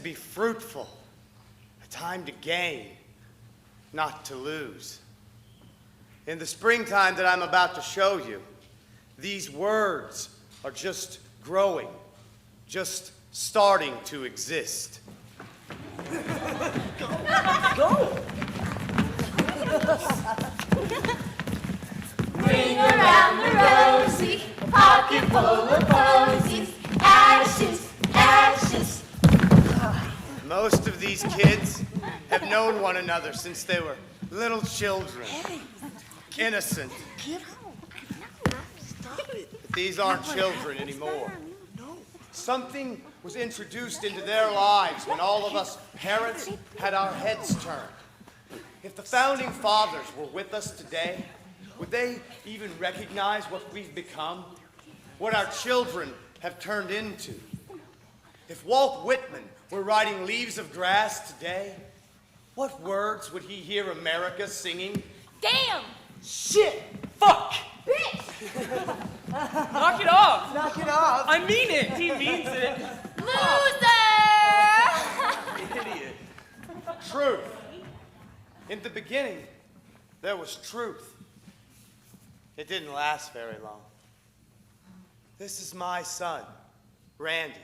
be fruitful, a time to gain, not to lose. In the springtime that I'm about to show you, these words are just growing, just starting to exist. Go! Ring around the rosy, pocket full of posies, ashes, ashes. Most of these kids have known one another since they were little children, innocent. Get out. Stop it. But these aren't children anymore. No. Something was introduced into their lives when all of us parents had our heads turned. If the founding fathers were with us today, would they even recognize what we've become? What our children have turned into? If Walt Whitman were writing Leaves of Grass today, what words would he hear America singing? Damn! Shit! Fuck! Bitch! Knock it off! Knock it off! I mean it! He means it! Loser! Idiot. Truth. In the beginning, there was truth. It didn't last very long. This is my son, Randy.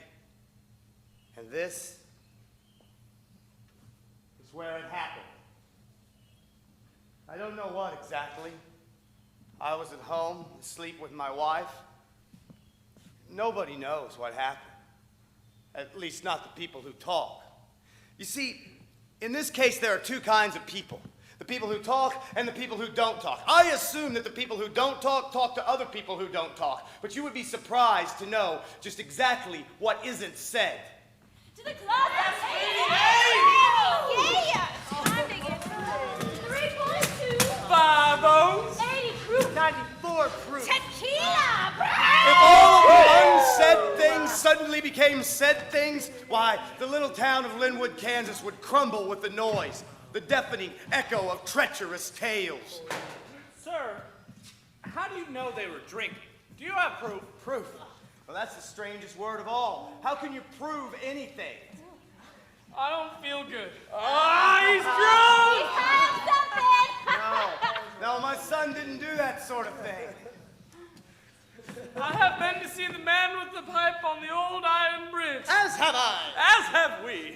And this is where it happened. I don't know what exactly. I was at home, asleep with my wife. Nobody knows what happened. At least not the people who talk. You see, in this case, there are two kinds of people. The people who talk and the people who don't talk. I assume that the people who don't talk to other people who don't talk. But you would be surprised to know just exactly what isn't said. To the club! Yeah! Time to get 3.2. 5-0. 80 proof. 94 proof. Tequila, bro! If all of the unsaid things suddenly became said things, why, the little town of Linwood, Kansas would crumble with the noise, the deafening echo of treacherous tales. Sir, how do you know they were drinking? Do you have proof? Proof? Well, that's the strangest word of all. How can you prove anything? I don't feel good. He's drunk! Have something! No, my son didn't do that sort of thing. I have been to see the man with the pipe on the old iron bridge. As have I. As have we.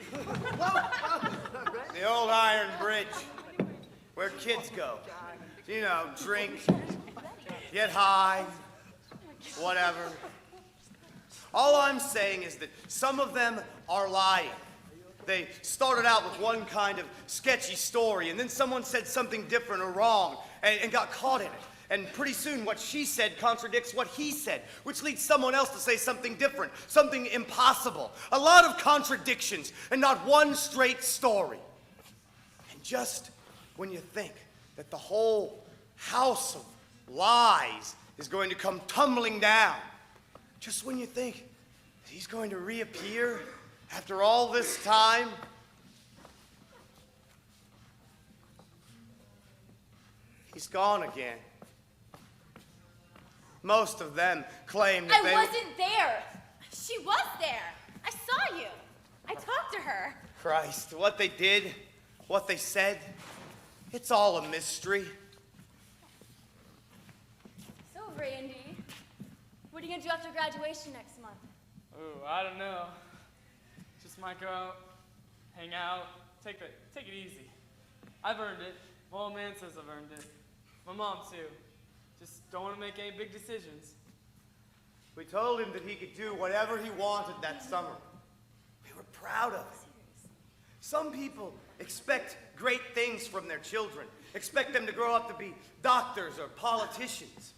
The old iron bridge, where kids go. You know, drink, get high, whatever. All I'm saying is that some of them are lying. They started out with one kind of sketchy story, and then someone said something different or wrong and got caught in it. And pretty soon what she said contradicts what he said, which leads someone else to say something different, something impossible. A lot of contradictions and not one straight story. And just when you think that the whole house of lies is going to come tumbling down, just when you think that he's going to reappear after all this time, he's gone again. Most of them claim that I wasn't there. She was there. I saw you. I talked to her. Christ, what they did, what they said, it's all a mystery. So, Randy, what are you gonna do after graduation next month? Ooh, I don't know. Just might go out, hang out, take it easy. I've earned it. My old man says I've earned it. My mom too. Just don't want to make any big decisions. We told him that he could do whatever he wanted that summer. We were proud of him. Some people expect great things from their children, expect them to grow up to be doctors or politicians.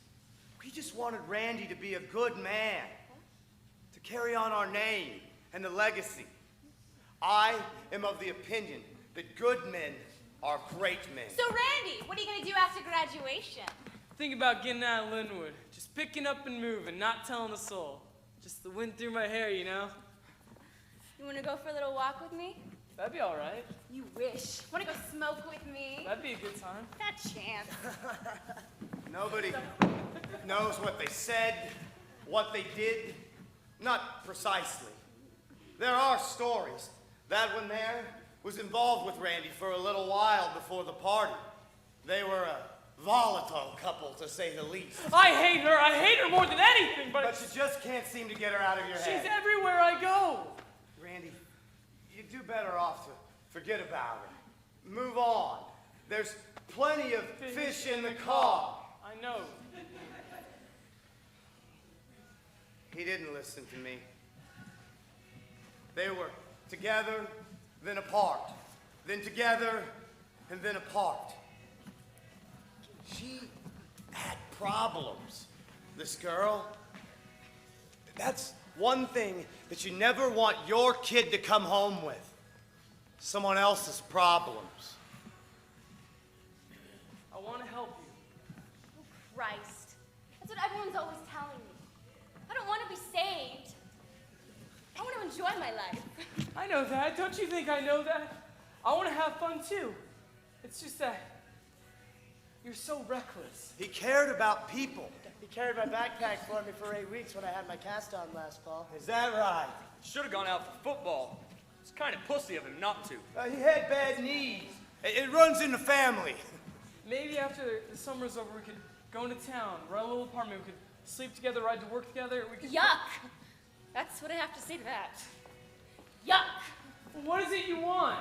We just wanted Randy to be a good man, to carry on our name and the legacy. I am of the opinion that good men are great men. So, Randy, what are you gonna do after graduation? Think about getting out of Linwood. Just picking up and moving, not telling a soul. Just the wind through my hair, you know? You wanna go for a little walk with me? That'd be all right. You wish. Wanna go smoke with me? That'd be a good time. That chance. Nobody knows what they said, what they did, not precisely. There are stories, That one there was involved with Randy for a little while before the party. They were a volatile couple, to say the least. I hate her more than anything, but But you just can't seem to get her out of your head. she's everywhere I go. Randy, you'd do better off to forget about her. Move on. There's plenty of fish in the car. I know. He didn't listen to me. They were together, then apart. Then together, and then apart. She had problems, this girl. That's one thing that you never want your kid to come home with. Someone else's problems. I want to help you. Oh, Christ. That's what everyone's always telling me. I don't want to be saved. I want to enjoy my life. I know that. Don't you think I know that? I want to have fun too. It's just that you're so reckless. He cared about people. He carried my backpack for me for 8 weeks when I had my cast on last fall. Is that right? Should have gone out for football. It's kind of pussy of him not to. He had bad knees. It runs in the family. Maybe after the summer's over, we could go into town, rent a little apartment, we could sleep together, ride to work together. We could. Yuck. That's what I have to say to that. Yuck. What is it you want?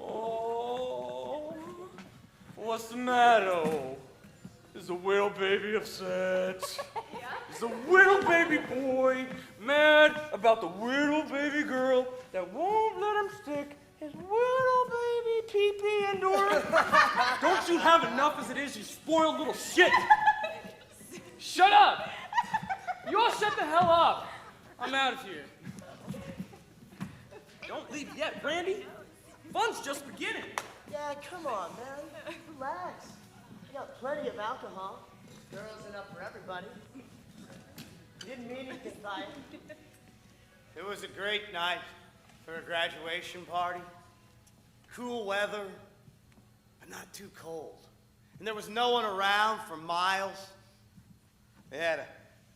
Oh, what's the matter? Is the little baby upset? Is the little baby boy mad about the little baby girl that won't let him stick his little baby pee-pee into her? Don't you have enough as it is, you spoiled little shit? Shut up! You all shut the hell up! I'm out of here. Don't leave yet, Randy. Fun's just beginning. Yeah, come on, man. Relax. You got plenty of alcohol. Girls enough for everybody. Didn't mean anything by it. It was a great night for a graduation party. Cool weather, but not too cold. And there was no one around for miles. They had a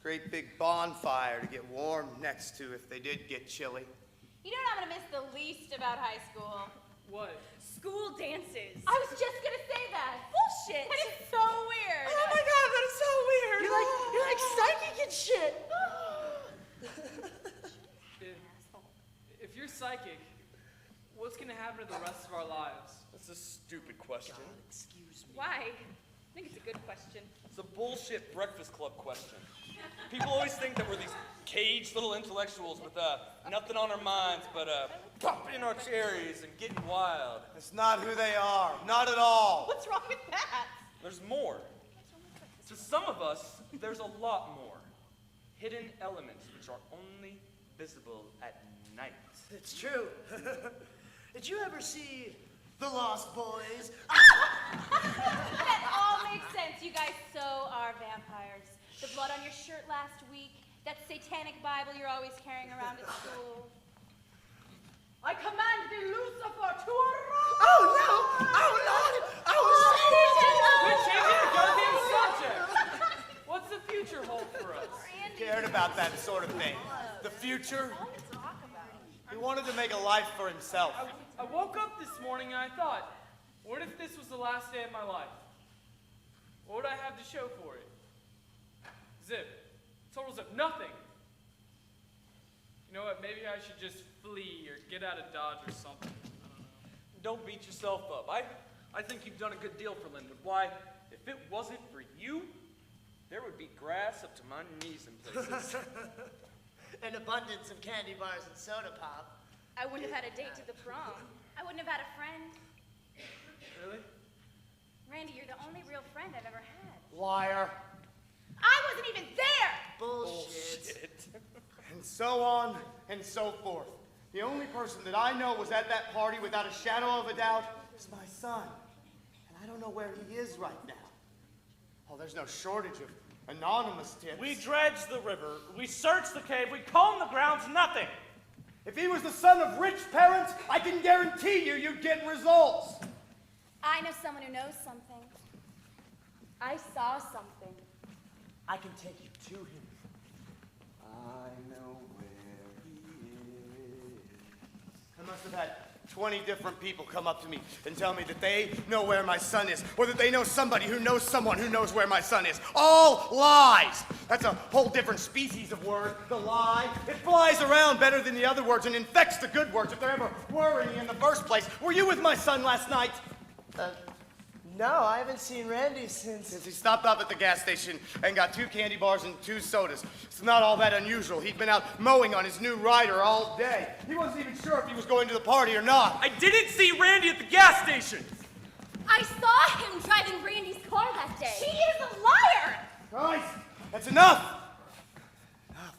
great big bonfire to get warm next to if they did get chilly. You know what I'm going to miss the least about high school? What? School dances. I was just going to say that. Bullshit. That is so weird. Oh my god, that is so weird. You're like psychic and shit. If you're psychic, what's gonna happen to the rest of our lives? That's a stupid question. Excuse me. Why? I think it's a good question. It's a bullshit Breakfast Club question. People always think that we're these caged little intellectuals with nothing on our minds but popping our cherries and getting wild. That's not who they are, not at all. What's wrong with that? There's more. To some of us, there's a lot more. Hidden elements which are only visible at night. It's true. Did you ever see The Lost Boys? That all makes sense. You guys so are vampires. The blood on your shirt last week, that satanic Bible you're always carrying around at school. I command thee, Lucifer, to arise! Oh no! Oh Lord! Quit changing the goddamn subject! What's the future hold for us? He cared about that sort of thing. The future, he wanted to make a life for himself. I woke up this morning and I thought, what if this was the last day of my life? What would I have to show for it? Zip. Total zip. Nothing. You know what? Maybe I should just flee or get out of Dodge or something. Don't beat yourself up. I think you've done a good deal for Linwood. Why, if it wasn't for you, there would be grass up to my knees in places. An abundance of candy bars and soda pop. I wouldn't have had a date to the prom. I wouldn't have had a friend. Really? Randy, you're the only real friend I've ever had. Liar. I wasn't even there! Bullshit. And so on and so forth. The only person that I know was at that party without a shadow of a doubt is my son. And I don't know where he is right now. Oh, there's no shortage of anonymous tips. We dredged the river, we searched the cave, we combed the grounds, nothing. If he was the son of rich parents, I can guarantee you'd get results. I know someone who knows something. I saw something. I can take you to him. I know where he is. I must have had 20 different people come up to me and tell me that they know where my son is, or that they know somebody who knows someone who knows where my son is. All lies. That's a whole different species of word, the lie. It flies around better than the other words and infects the good words if there ever were any in the first place. Were you with my son last night? No, I haven't seen Randy since. He stopped off at the gas station and got 2 candy bars and 2 sodas. It's not all that unusual. He'd been out mowing on his new rider all day. He wasn't even sure if he was going to the party or not. I didn't see Randy at the gas station. I saw him driving Randy's car that day. He is a liar! Guys, that's enough. Enough.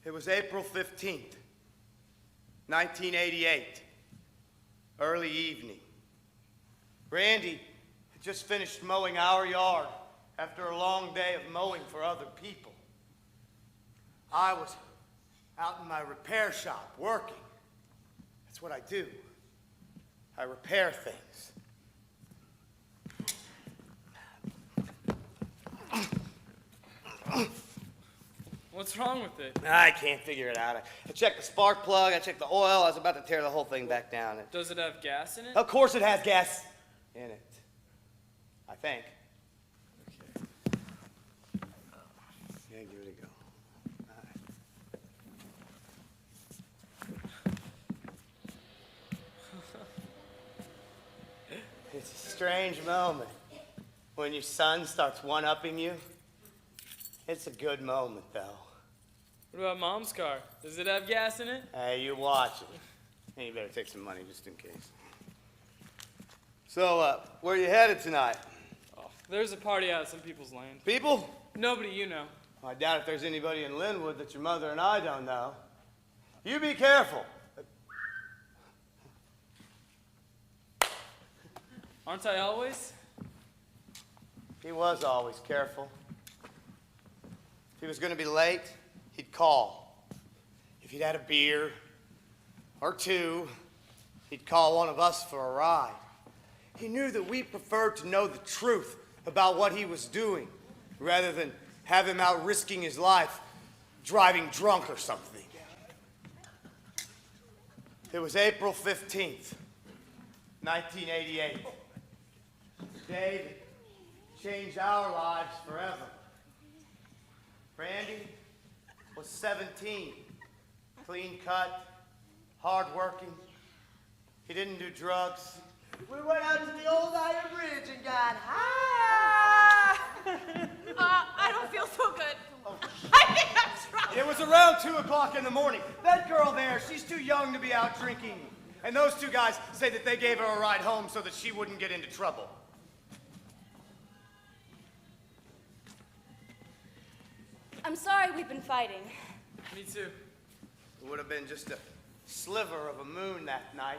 It was April 15th, 1988. Early evening. Randy had just finished mowing our yard after a long day of mowing for other people. I was out in my repair shop working. That's what I do. I repair things. What's wrong with it? I can't figure it out. I checked the spark plug, I checked the oil, I was about to tear the whole thing back down. Does it have gas in it? Of course it has gas in it. I think. Okay. Yeah, give it a go. All right. It's a strange moment when your son starts one-upping you. It's a good moment, though. What about Mom's car? Does it have gas in it? Hey, you watch it. Hey, you better take some money just in case. So, where you headed tonight? Oh, there's a party out at some people's land. People? Nobody you know. I doubt if there's anybody in Linwood that your mother and I don't know. You be careful. Aren't I always? He was always careful. If he was going to be late, he'd call. If he'd had a beer or 2, he'd call one of us for a ride. He knew that we preferred to know the truth about what he was doing rather than have him out risking his life driving drunk or something. It was April 15th, 1988. The day that changed our lives forever. Randy was 17, clean cut, hard-working. He didn't do drugs. We went out to the old iron bridge and got high. I don't feel so good. I think I'm drunk. It was around 2 o'clock in the morning. That girl there, she's too young to be out drinking. And those 2 guys say that they gave her a ride home so that she wouldn't get into trouble. I'm sorry we've been fighting. Me too. It would have been just a sliver of a moon that night.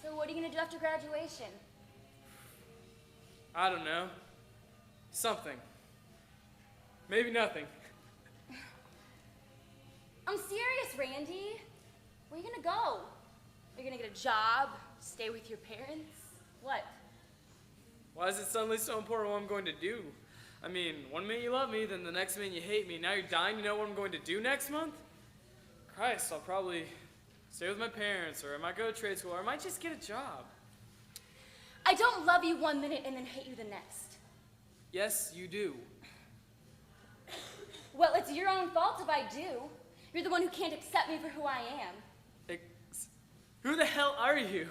So what are you gonna do after graduation? I don't know. Something. Maybe nothing. I'm serious, Randy. Where are you gonna go? Are you gonna get a job? Stay with your parents? What? Why is it suddenly so important what I'm going to do? I mean, one minute you love me, then the next minute you hate me. Now you're dying to know what I'm going to do next month? Christ, I'll probably stay with my parents, or I might go to trade school, or I might just get a job. I don't love you one minute and then hate you the next. Yes, you do. Well, it's your own fault if I do. You're the one who can't accept me for who I am. Who the hell are you?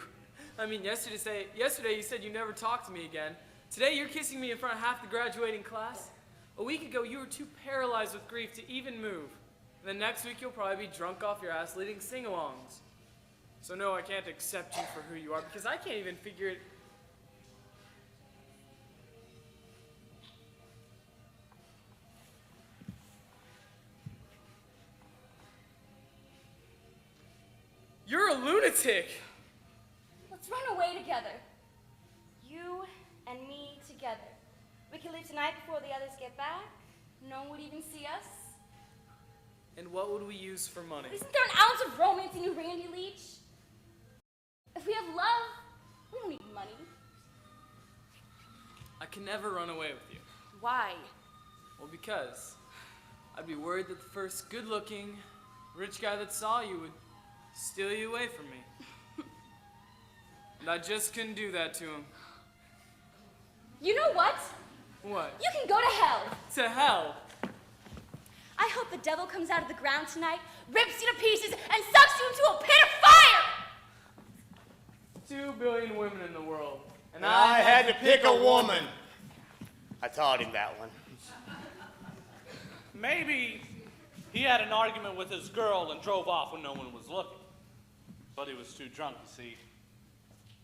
I mean, yesterday you said you never talked to me again. Today you're kissing me in front of half the graduating class. A week ago you were too paralyzed with grief to even move. And then next week you'll probably be drunk off your ass leading sing-alongs. So no, I can't accept you for who you are because I can't even figure it. You're a lunatic! Let's run away together. You and me together. We can leave tonight before the others get back. No one would even see us. And what would we use for money? Isn't there an ounce of romance in you, Randy Leach? If we have love, we don't need money. I can never run away with you. Why? Well, because I'd be worried that the first good-looking, rich guy that saw you would steal you away from me. And I just couldn't do that to him. You know what? What? You can go to hell. To hell? I hope the devil comes out of the ground tonight, rips you to pieces, and sucks you into a pit of fire! 2 billion women in the world. And I had to pick a woman. I taught him that one. Maybe he had an argument with his girl and drove off when no one was looking. But he was too drunk, you see.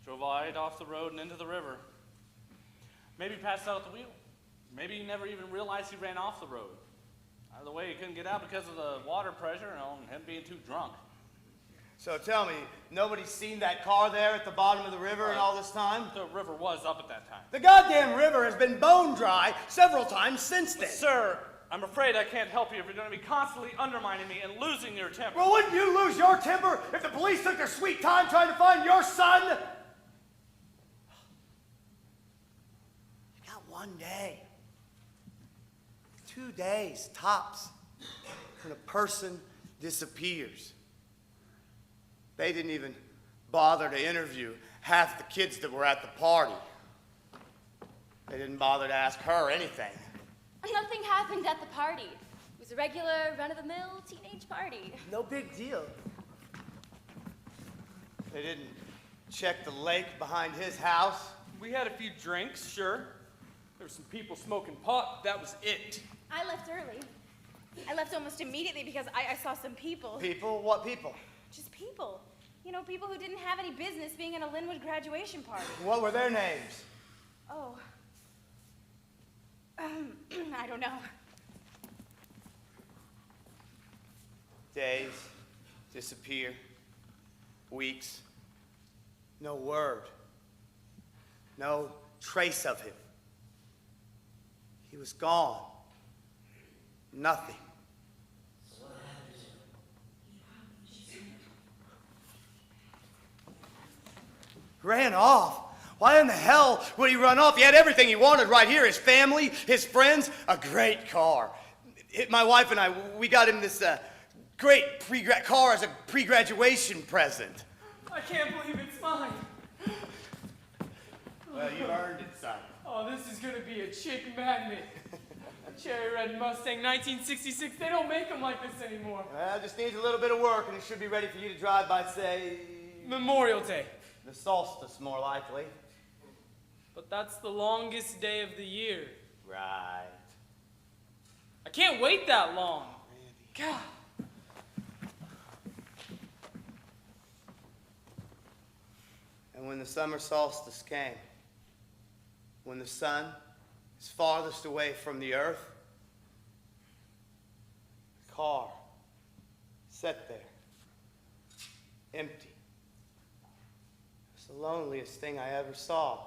Drove right off the road and into the river. Maybe he passed out at the wheel. Maybe he never even realized he ran off the road. Either way, he couldn't get out because of the water pressure and him being too drunk. So tell me, nobody's seen that car there at the bottom of the river in all this time? The river was up at that time. The goddamn river has been bone dry several times since then. Sir, I'm afraid I can't help you if you're going to be constantly undermining me and losing your temper. Well, wouldn't you lose your temper if the police took their sweet time trying to find your son? You got 1 day. 2 days, tops, when a person disappears. They didn't even bother to interview half the kids that were at the party. They didn't bother to ask her anything. Nothing happened at the party. It was a regular, run-of-the-mill teenage party. No big deal. They didn't check the lake behind his house. We had a few drinks, sure. There were some people smoking pot, that was it. I left early. I left almost immediately because I saw some people. People? What people? Just people. You know, people who didn't have any business being at a Linwood graduation party. What were their names? Oh. I don't know. Days disappear. Weeks. No word. No trace of him. He was gone. Nothing. Ran off? Why in the hell would he run off? He had everything he wanted right here. His family, his friends, a great car. My wife and I, we got him this great car as a pre-graduation present. I can't believe it's mine. Well, you earned it, son. Oh, this is gonna be a chick magnet. Cherry red Mustang, 1966. They don't make them like this anymore. Well, it just needs a little bit of work, and it should be ready for you to drive by, say, Memorial Day. the solstice, more likely. But that's the longest day of the year. Right. I can't wait that long. God. And when the summer solstice came, when the sun is farthest away from the earth, the car sat there, empty. It's the loneliest thing I ever saw.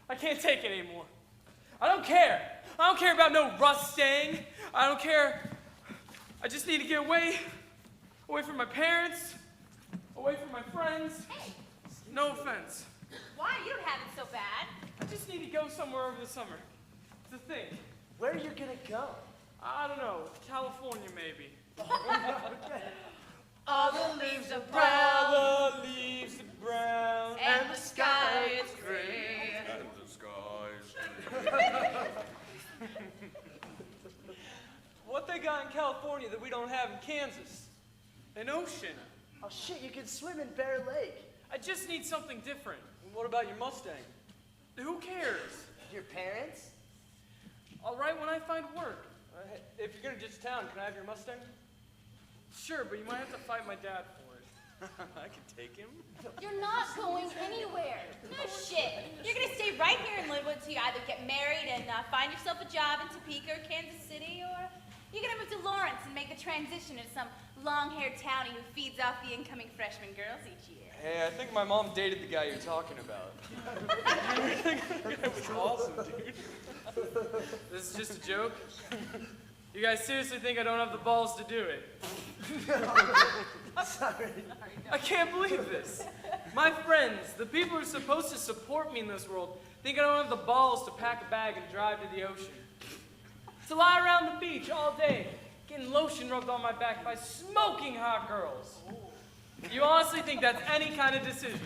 I can't take it anymore. I don't care. I don't care about no Mustang. I don't care. I just need to get away from my parents, away from my friends. Hey, No offense. why? You don't have it so bad. I just need to go somewhere over the summer. It's a thing. Where are you gonna go? I don't know. California, maybe. All the leaves are All the leaves are brown. and the sky is gray. And the skies. What they got in California that we don't have in Kansas? An ocean. Oh shit, you can swim in Bear Lake. I just need something different. What about your Mustang? Who cares? Your parents? All right when I find work. Hey, if you're gonna ditch town, can I have your Mustang? Sure, but you might have to fight my dad for it. I can take him. You're not going anywhere. No shit. You're gonna stay right here in Linwood till you either get married and find yourself a job in Topeka or Kansas City, or you're gonna move to Lawrence and make the transition into some long-haired townie who feeds off the incoming freshman girls each year. Hey, I think my mom dated the guy you're talking about. It was awesome, dude. This is just a joke. You guys seriously think I don't have the balls to do it? Sorry. I can't believe this. My friends, the people who are supposed to support me in this world, think I don't have the balls to pack a bag and drive to the ocean. To lie around the beach all day, getting lotion rubbed on my back by smoking hot girls. You honestly think that's any kind of decision?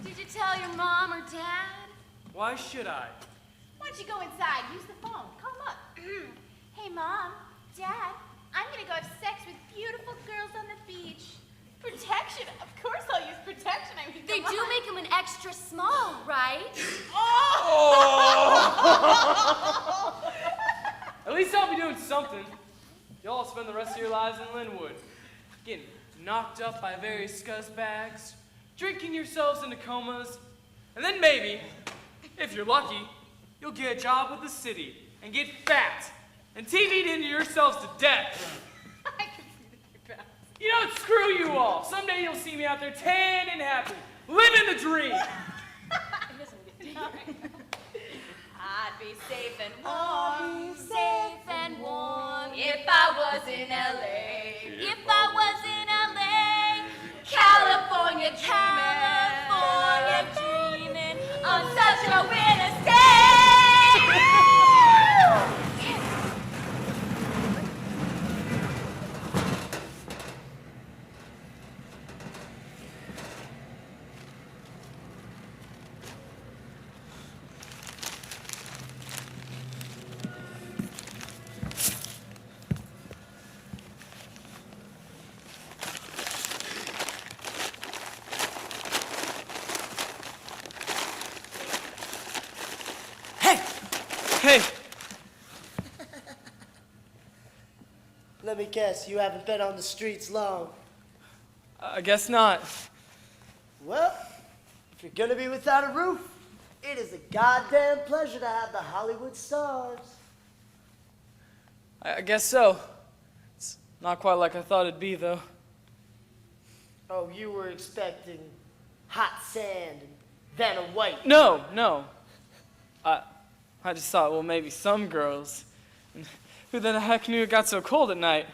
Did you tell your mom or dad? Why should I? Why don't you go inside? Use the phone. Call them up. Hey, Mom, Dad, I'm going to go have sex with beautiful girls on the beach. Protection? Of course I'll use protection. I mean, They do make them an extra small, right? At least I'll be doing something. Y'all spend the rest of your lives in Linwood, getting knocked up by various scuzzbags, drinking yourselves into comas, and then maybe, if you're lucky, you'll get a job with the city and get fat and TV'd into yourselves to death. I can see the back. You know what? Screw you all. Someday you'll see me out there tan and happy, living the dream. I'd be safe and I'll warm. be safe and warm If I was in LA. if I was in LA. California California dreaming on such a winter's day. Hey, Let me guess, you haven't been on the streets long. I guess not. Well, if you're gonna be without a roof, it is a goddamn pleasure to have the Hollywood stars. I guess so. It's not quite like I thought it'd be, though. Oh, you were expecting hot sand and Vanna White. No. I just thought, well, maybe some girls. And who the heck knew it got so cold at night?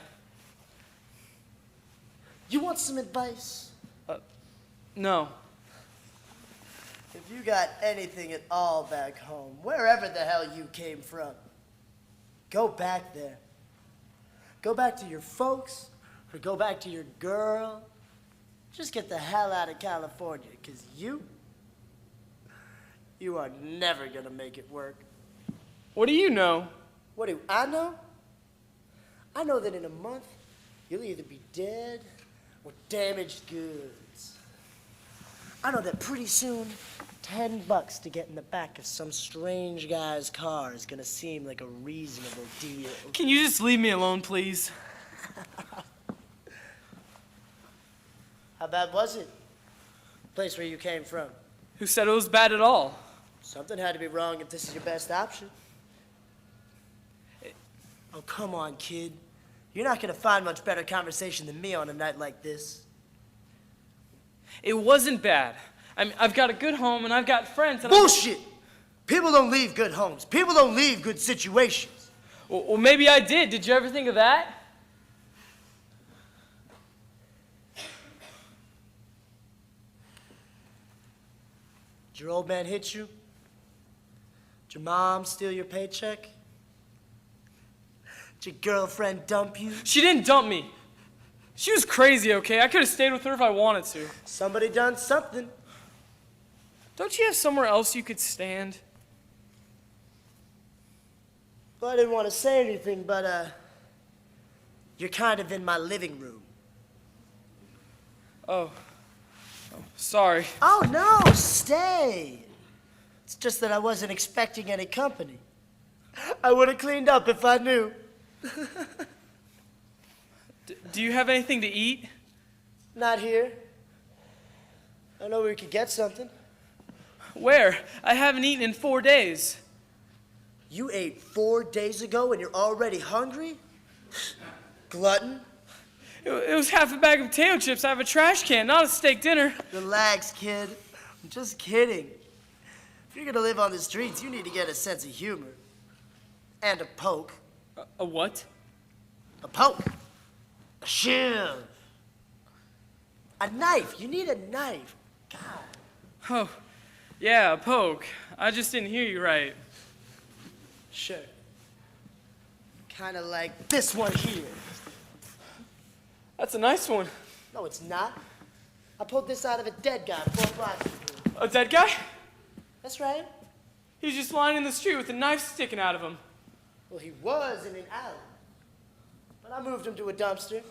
You want some advice? No. If you got anything at all back home, wherever the hell you came from, go back there. Go back to your folks, or go back to your girl. Just get the hell out of California, because you are never gonna make it work. What do you know? What do I know? I know that in a month, you'll either be dead or damaged goods. I know that pretty soon, $10 to get in the back of some strange guy's car is gonna seem like a reasonable deal. Can you just leave me alone, please? How bad was it? Place where you came from. Who said it was bad at all? Something had to be wrong if this is your best option. Oh, come on, kid. You're not gonna find much better conversation than me on a night like this. It wasn't bad. I mean, I've got a good home and I've got friends. And Bullshit! People don't leave good homes. People don't leave good situations. Well, maybe I did. Did you ever think of that? Did your old man hit you? Did your mom steal your paycheck? Did your girlfriend dump you? She didn't dump me. She was crazy, okay? I could have stayed with her if I wanted to. Somebody done something. Don't you have somewhere else you could stand? Well, I didn't want to say anything, but, you're kind of in my living room. Oh, sorry. Oh, no, stay. It's just that I wasn't expecting any company. I would have cleaned up if I knew. Do you have anything to eat? Not here. I know where we could get something. Where? I haven't eaten in 4 days. You ate 4 days ago and you're already hungry? Glutton. It was half a bag of potato chips out of a trash can, not a steak dinner. Relax, kid. I'm just kidding. If you're gonna live on the streets, you need to get a sense of humor. And a poke. A what? A poke. A shiv. A knife. You need a knife. God. Oh, yeah, a poke. I just didn't hear you right. Sure. Kind of like this one here. That's a nice one. No, it's not. I pulled this out of a dead guy 4 blocks from here. A dead guy? That's right. He's just lying in the street with a knife sticking out of him. Well, he was in an alley. But I moved him to a dumpster.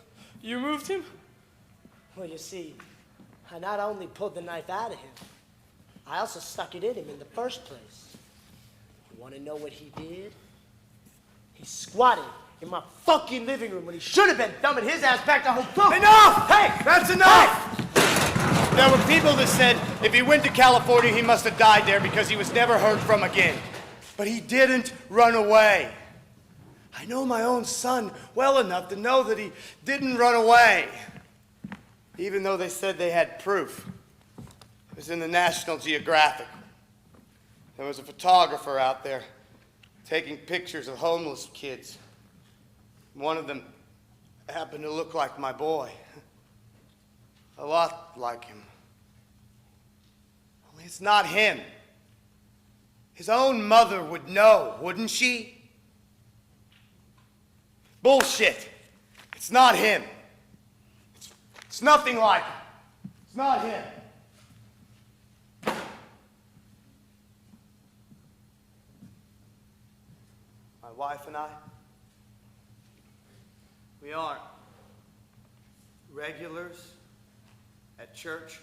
You moved him? Well, you see, I not only pulled the knife out of him, I also stuck it in him in the first place. You want to know what he did? He squatted in my fucking living room when he should have been dumping his ass back to home. Enough! Hey, that's enough! There were people that said if he went to California, he must have died there because he was never heard from again. But he didn't run away. I know my own son well enough to know that he didn't run away. Even though they said they had proof. It was in the National Geographic. There was a photographer out there taking pictures of homeless kids. One of them happened to look like my boy. A lot like him. Only it's not him. His own mother would know, wouldn't she? Bullshit. It's not him. It's nothing like him. It's not him. My wife and I, we aren't regulars at church.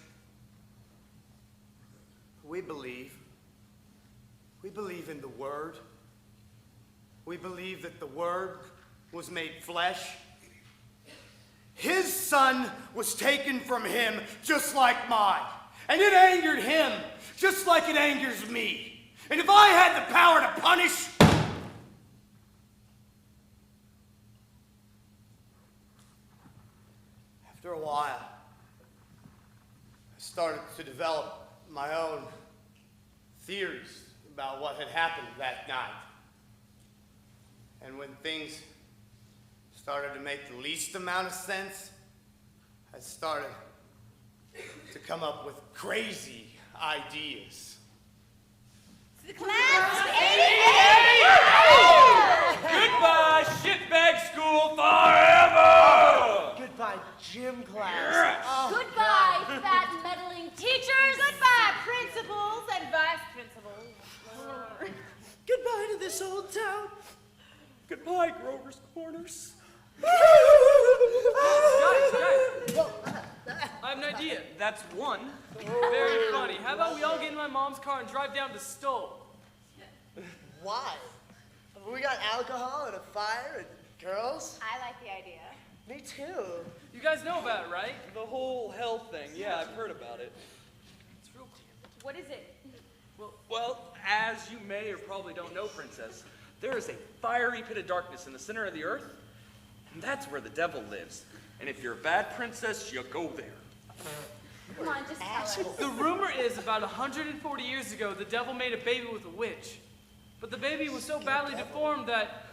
We believe in the Word. We believe that the Word was made flesh. His son was taken from him just like mine. And it angered him just like it angers me. And if I had the power to punish, after a while, I started to develop my own theories about what had happened that night. And when things started to make the least amount of sense, I started to come up with crazy ideas. Goodbye, shitbag school forever! Goodbye, gym class. Oh, Goodbye, fat meddling teachers. Goodbye, principals and vice principals. goodbye to this old town. Goodbye, Grover's Corners. Guys, I have an idea. That's one. Very funny. How about we all get in my mom's car and drive down to Stoll? Why? We got alcohol and a fire and girls. I like the idea. Me too. You guys know about it, right? The whole hell thing. Yeah, I've heard about it. It's real cool. What is it? Well, as you may or probably don't know, Princess, there is a fiery pit of darkness in the center of the earth, and that's where the devil lives. And if you're a bad princess, you go there. Come on, just tell us. The rumor is about 140 years ago, the devil made a baby with a witch. But the baby was so badly deformed that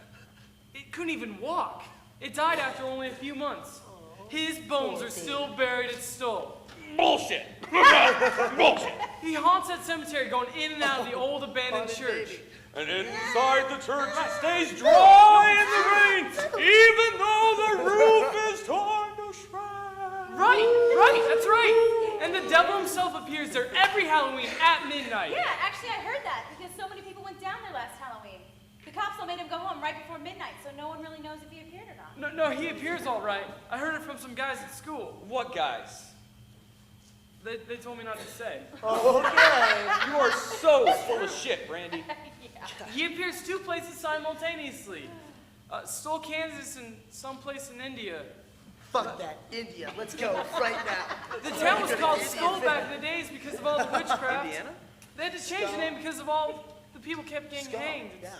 it couldn't even walk. It died after only a few months. His bones are still buried at Stoll. Bullshit! Bullshit! He haunts that cemetery going in and out of the old abandoned church. And inside the church it stays dry in the rain, even though the roof is torn to shreds. Right, that's right. And the devil himself appears there every Halloween at midnight. Yeah, actually I heard that because so many people went down there last Halloween. The cops all made him go home right before midnight, so no one really knows if he appeared or not. No, he appears all right. I heard it from some guys at school. What guys? They told me not to say. Okay. You are so full of shit, Brandy. He appears 2 places simultaneously. Stoll, Kansas, and someplace in India. Fuck that, India. Let's go right now. The town was called Skull back in the days because of all the witchcraft. Indiana? They had to change the name because of all the people kept getting hanged. Yeah.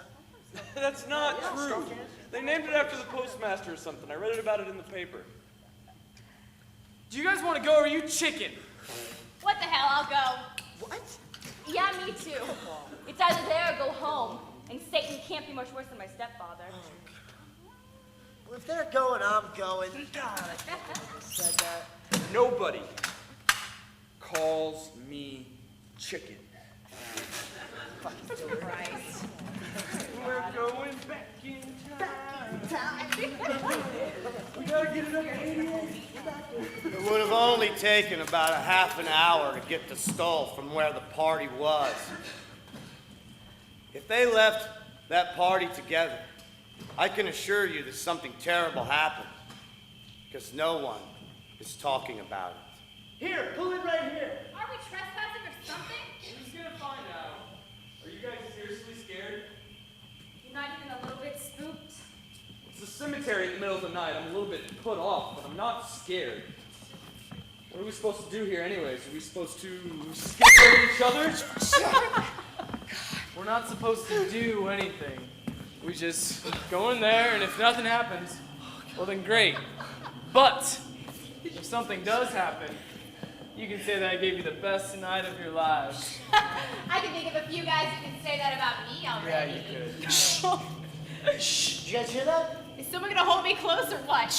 That's not true. They named it after the postmaster or something. I read about it in the paper. Do you guys want to go or are you chicken? What the hell, I'll go. What? Yeah, me too. It's either there or go home. And Satan can't be much worse than my stepfather. Well, if they're going, I'm going. God, I can't believe I said that. Nobody calls me chicken. Christ. We're going back in time. We gotta get it up to 88. It would have only taken about a half an hour to get to Stull from where the party was. If they left that party together, I can assure you that something terrible happened, because no one is talking about it. Here, pull it right here. Are we trespassing or something? Who's gonna find out? Are you guys seriously scared? You're not even a little bit spooked? It's a cemetery in the middle of the night. I'm a little bit put off, but I'm not scared. What are we supposed to do here anyways? Are we supposed to scare each other? We're not supposed to do anything. We just go in there, and if nothing happens, well then great. But if something does happen, you can say that I gave you the best night of your lives. I can think of a few guys who can say that about me Yeah, already. you could. Shh, did you guys hear that? Is someone gonna hold me close or what?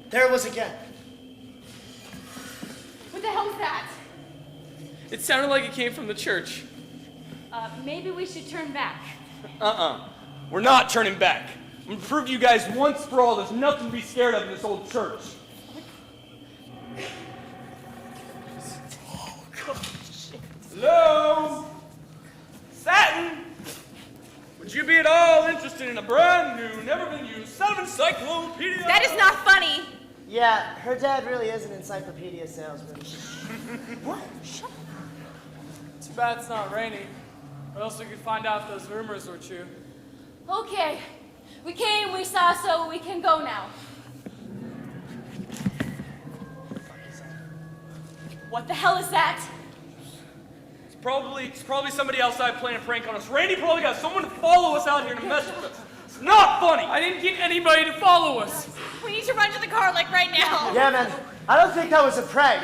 There it was again. What the hell was that? It sounded like it came from the church. Maybe we should turn back. We're not turning back. I'm gonna prove to you guys once for all there's nothing to be scared of in this old church. Hello? Satin? Would you be at all interested in a brand new, never been used set of encyclopedia? That is not funny. Yeah, her dad really is an encyclopedia salesman. What? Shut up. Too bad it's not raining. Or else we could find out if those rumors were true. Okay. We came, we saw, so we can go now. What the hell is that? It's probably somebody outside playing a prank on us. Randy probably got someone to follow us out here to mess with us. It's not funny. I didn't get anybody to follow us. We need to run to the car, like right now. Yeah, man. I don't think that was a prank.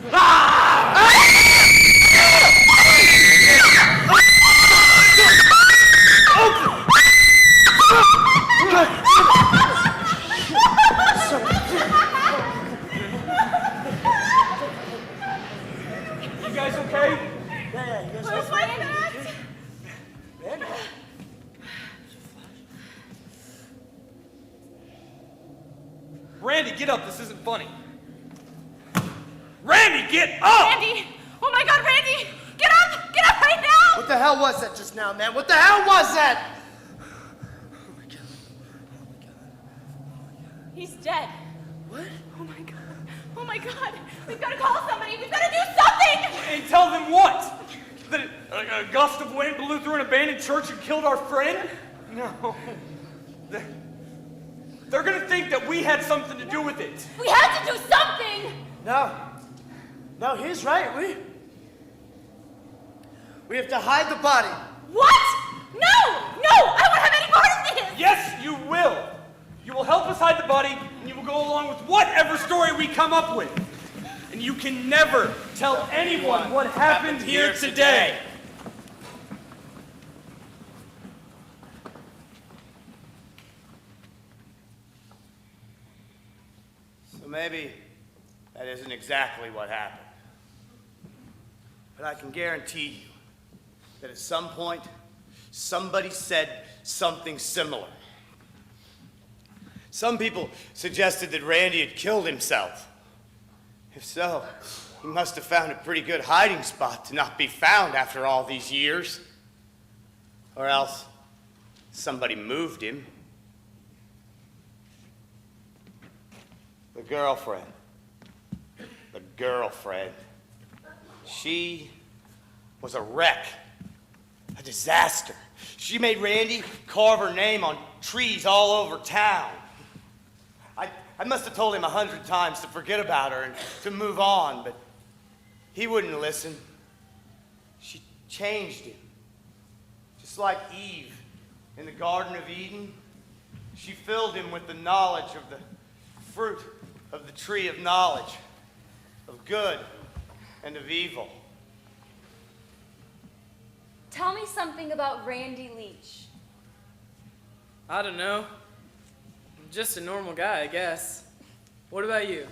You guys okay? Yeah, you guys Where's my hat? Randy. Randy, get up. This isn't funny. Randy, get up! Randy! Oh my God, Randy! Get up! Get up right now! What the hell was that just now, man? What the hell was that? He's dead. What? Oh my God! Oh my God! We've got to call somebody! We've got to do something! And tell them what? That a gust of wind blew through an abandoned church and killed our friend? No. They're gonna think that we had something to do with it. We had to do something! No. No, he's right. We have to hide the body. What? No! No! I won't have any part of this! Yes, you will. You will help us hide the body, and you will go along with whatever story we come up with. And you can never tell anyone what happened here today. So maybe that isn't exactly what happened. But I can guarantee you that at some point, somebody said something similar. Some people suggested that Randy had killed himself. If so, he must have found a pretty good hiding spot to not be found after all these years. Or else, somebody moved him. The girlfriend. She was a wreck, a disaster. She made Randy carve her name on trees all over town. I must have told him 100 times to forget about her and to move on, but he wouldn't listen. She changed him. Just like Eve in the Garden of Eden, she filled him with the knowledge of the fruit of the tree of knowledge, of good and of evil. Tell me something about Randy Leach. I don't know. Just a normal guy, I guess. What about you?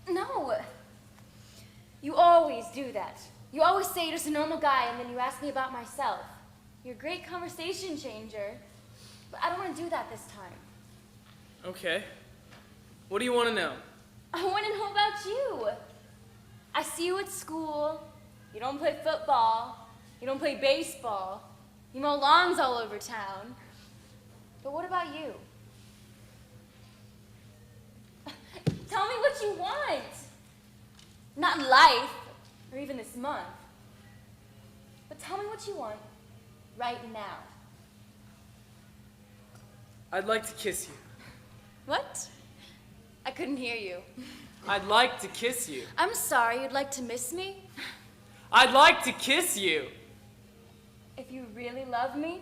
No. You always do that. You always say you're just a normal guy, and then you ask me about myself. You're a great conversation changer, but I don't want to do that this time. Okay. What do you want to know? I want to know about you. I see you at school. You don't play football. You don't play baseball. You mow lawns all over town. But what about you? Tell me what you want. Not in life, or even this month. But tell me what you want right now. I'd like to kiss you. What? I couldn't hear you. I'd like to kiss you. I'm sorry, you'd like to miss me? I'd like to kiss you. If you really love me?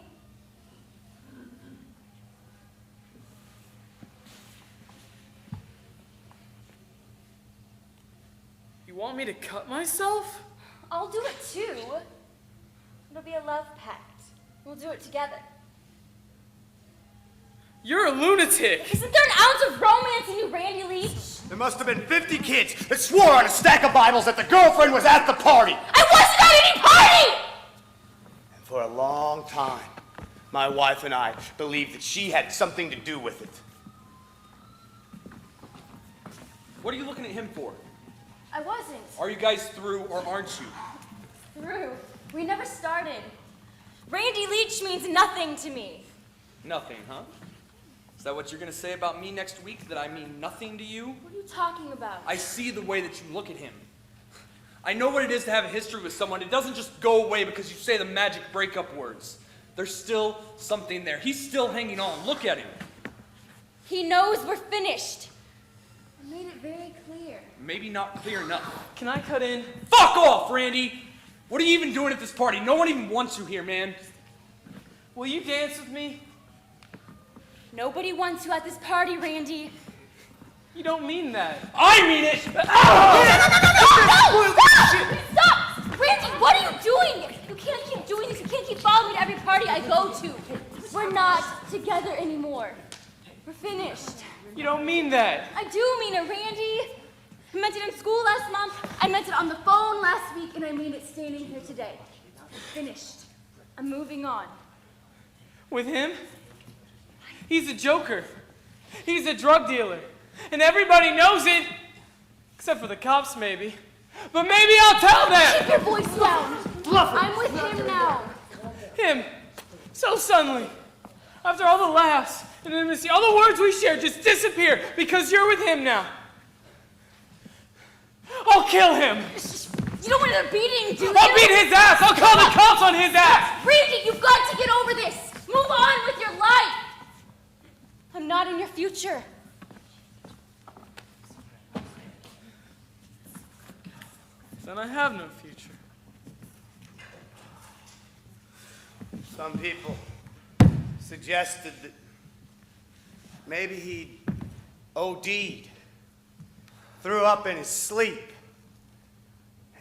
You want me to cut myself? I'll do it too. It'll be a love pact. We'll do it together. You're a lunatic. Isn't there an ounce of romance in you, Randy Leach? There must have been 50 kids that swore on a stack of Bibles that the girlfriend was at the party. I wasn't at any party! And for a long time, my wife and I believed that she had something to do with it. What are you looking at him for? I wasn't. Are you guys through or aren't you? Through. We never started. Randy Leach means nothing to me. Nothing, huh? Is that what you're going to say about me next week, that I mean nothing to you? What are you talking about? I see the way that you look at him. I know what it is to have a history with someone. It doesn't just go away because you say the magic breakup words. There's still something there. He's still hanging on. Look at him. He knows we're finished. I made it very clear. Maybe not clear enough. Can I cut in? Fuck off, Randy! What are you even doing at this party? No one even wants you here, man. Will you dance with me? Nobody wants you at this party, Randy. You don't mean that. I mean it! Stop! Randy, what are you doing? You can't keep doing this. You can't keep following me to every party I go to. We're not together anymore. We're finished. You don't mean that. I do mean it, Randy. I meant it in school last month. I meant it on the phone last week, and I mean it standing here today. I'm finished. I'm moving on. With him? He's a joker. He's a drug dealer. And everybody knows it. Except for the cops, maybe. But maybe I'll tell them! Keep your voice down. I'm with him now. Him. So suddenly. After all the laughs and intimacy, all the words we shared just disappear because you're with him now. I'll kill him. You don't want another beating, do you? I'll beat his ass. I'll call the cops on his ass. Randy, you've got to get over this. Move on with your life. I'm not in your future. Then I have no future. Some people suggested that maybe he OD'd, threw up in his sleep.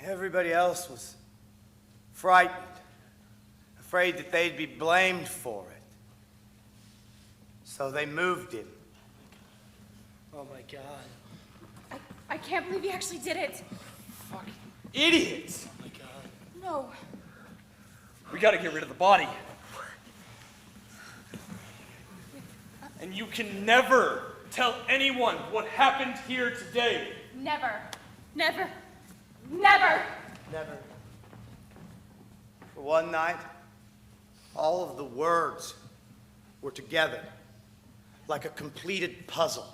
Everybody else was frightened, afraid that they'd be blamed for it. So they moved him. Oh my God. I can't believe you actually did it. Fucking idiots! Oh my God. No. We gotta get rid of the body. And you can never tell anyone what happened here today. Never. Never. Never. Never. For one night, all of the words were together, like a completed puzzle.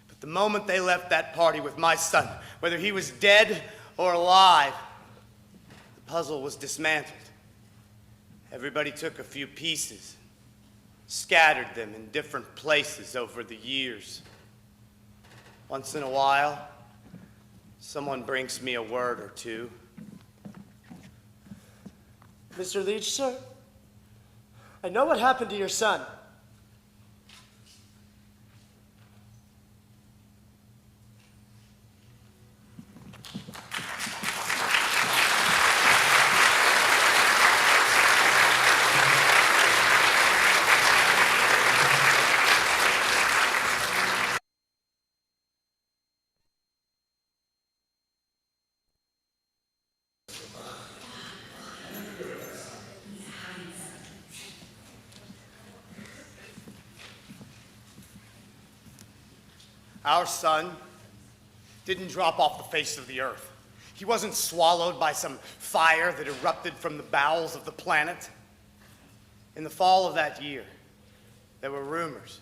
But the moment they left that party with my son, whether he was dead or alive, the puzzle was dismantled. Everybody took a few pieces, scattered them in different places over the years. Once in a while, someone brings me a word or two. Mr. Leach, sir, I know what happened to your son. Our son didn't drop off the face of the earth. He wasn't swallowed by some fire that erupted from the bowels of the planet. In the fall of that year, there were rumors,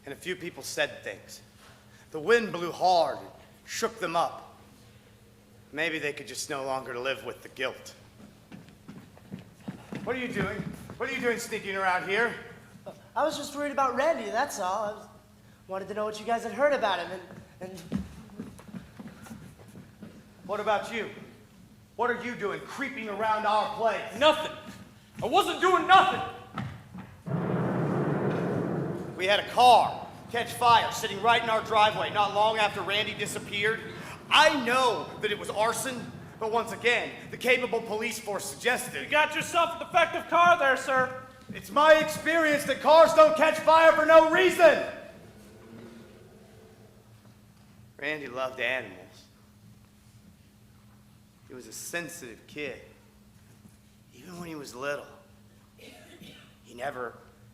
and a few people said things. The wind blew hard and shook them up. Maybe they could just no longer live with the guilt. What are you doing? What are you doing sneaking around here? I was just worried about Randy, that's all. Wanted to know what you guys had heard about him, and What about you? What are you doing creeping around our place? Nothing. I wasn't doing nothing. We had a car catch fire sitting right in our driveway not long after Randy disappeared. I know that it was arson, but once again, the capable police force suggested. You got yourself a defective car there, sir. It's my experience that cars don't catch fire for no reason. Randy loved animals. He was a sensitive kid, even when he was little. He never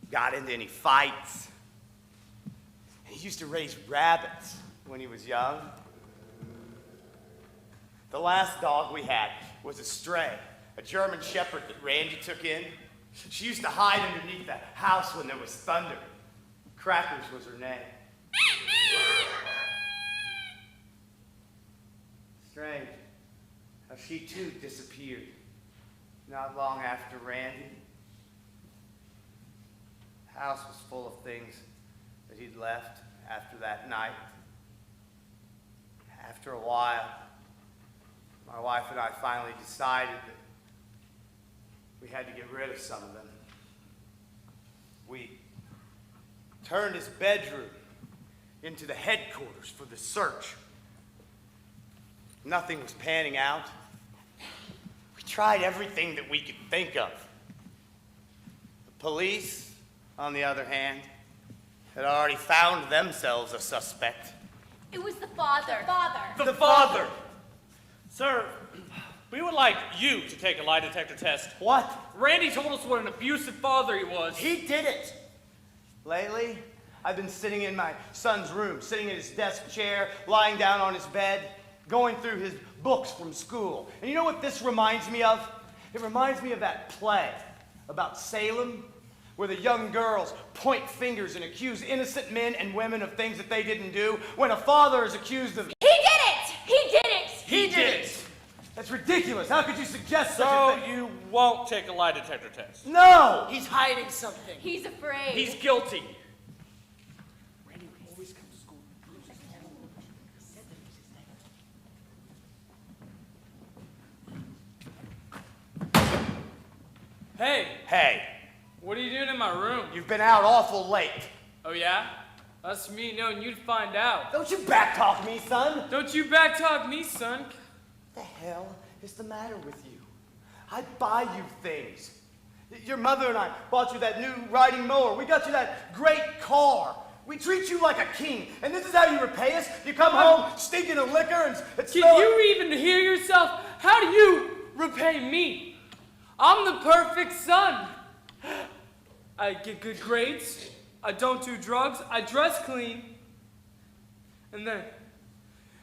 got into any fights. And he used to raise rabbits when he was young. The last dog we had was a stray, a German shepherd that Randy took in. She used to hide underneath the house when there was thunder. Crackers was her name. Strange how she too disappeared not long after Randy. The house was full of things that he'd left after that night. After a while, my wife and I finally decided that we had to get rid of some of them. We turned his bedroom into the headquarters for the search. Nothing was panning out. We tried everything that we could think of. The police, on the other hand, had already found themselves a suspect. It was the father. The father. Sir, we would like you to take a lie detector test. What? Randy told us what an abusive father he was. He did it! Lately, I've been sitting in my son's room, sitting in his desk chair, lying down on his bed, going through his books from school. And you know what this reminds me of? It reminds me of that play about Salem, where the young girls point fingers and accuse innocent men and women of things that they didn't do, when a father is accused of... He did it! He did it! He did it. That's ridiculous. How could you suggest such a So thing? you won't take a lie detector test. No! he's hiding something. He's afraid. He's guilty. Hey, Hey, what are you doing in my room? you've been out awful late. Oh, yeah? That's me knowing you'd find out. Don't you backtalk me, son. Don't you backtalk me, son. What the hell is the matter with you? I buy you things. Your mother and I bought you that new riding mower. We got you that great car. We treat you like a king, and this is how you repay us? You come home stinking of liquor and Can smell you even hear yourself? How do you repay me? I'm the perfect son. I get good grades. I don't do drugs. I dress clean. And then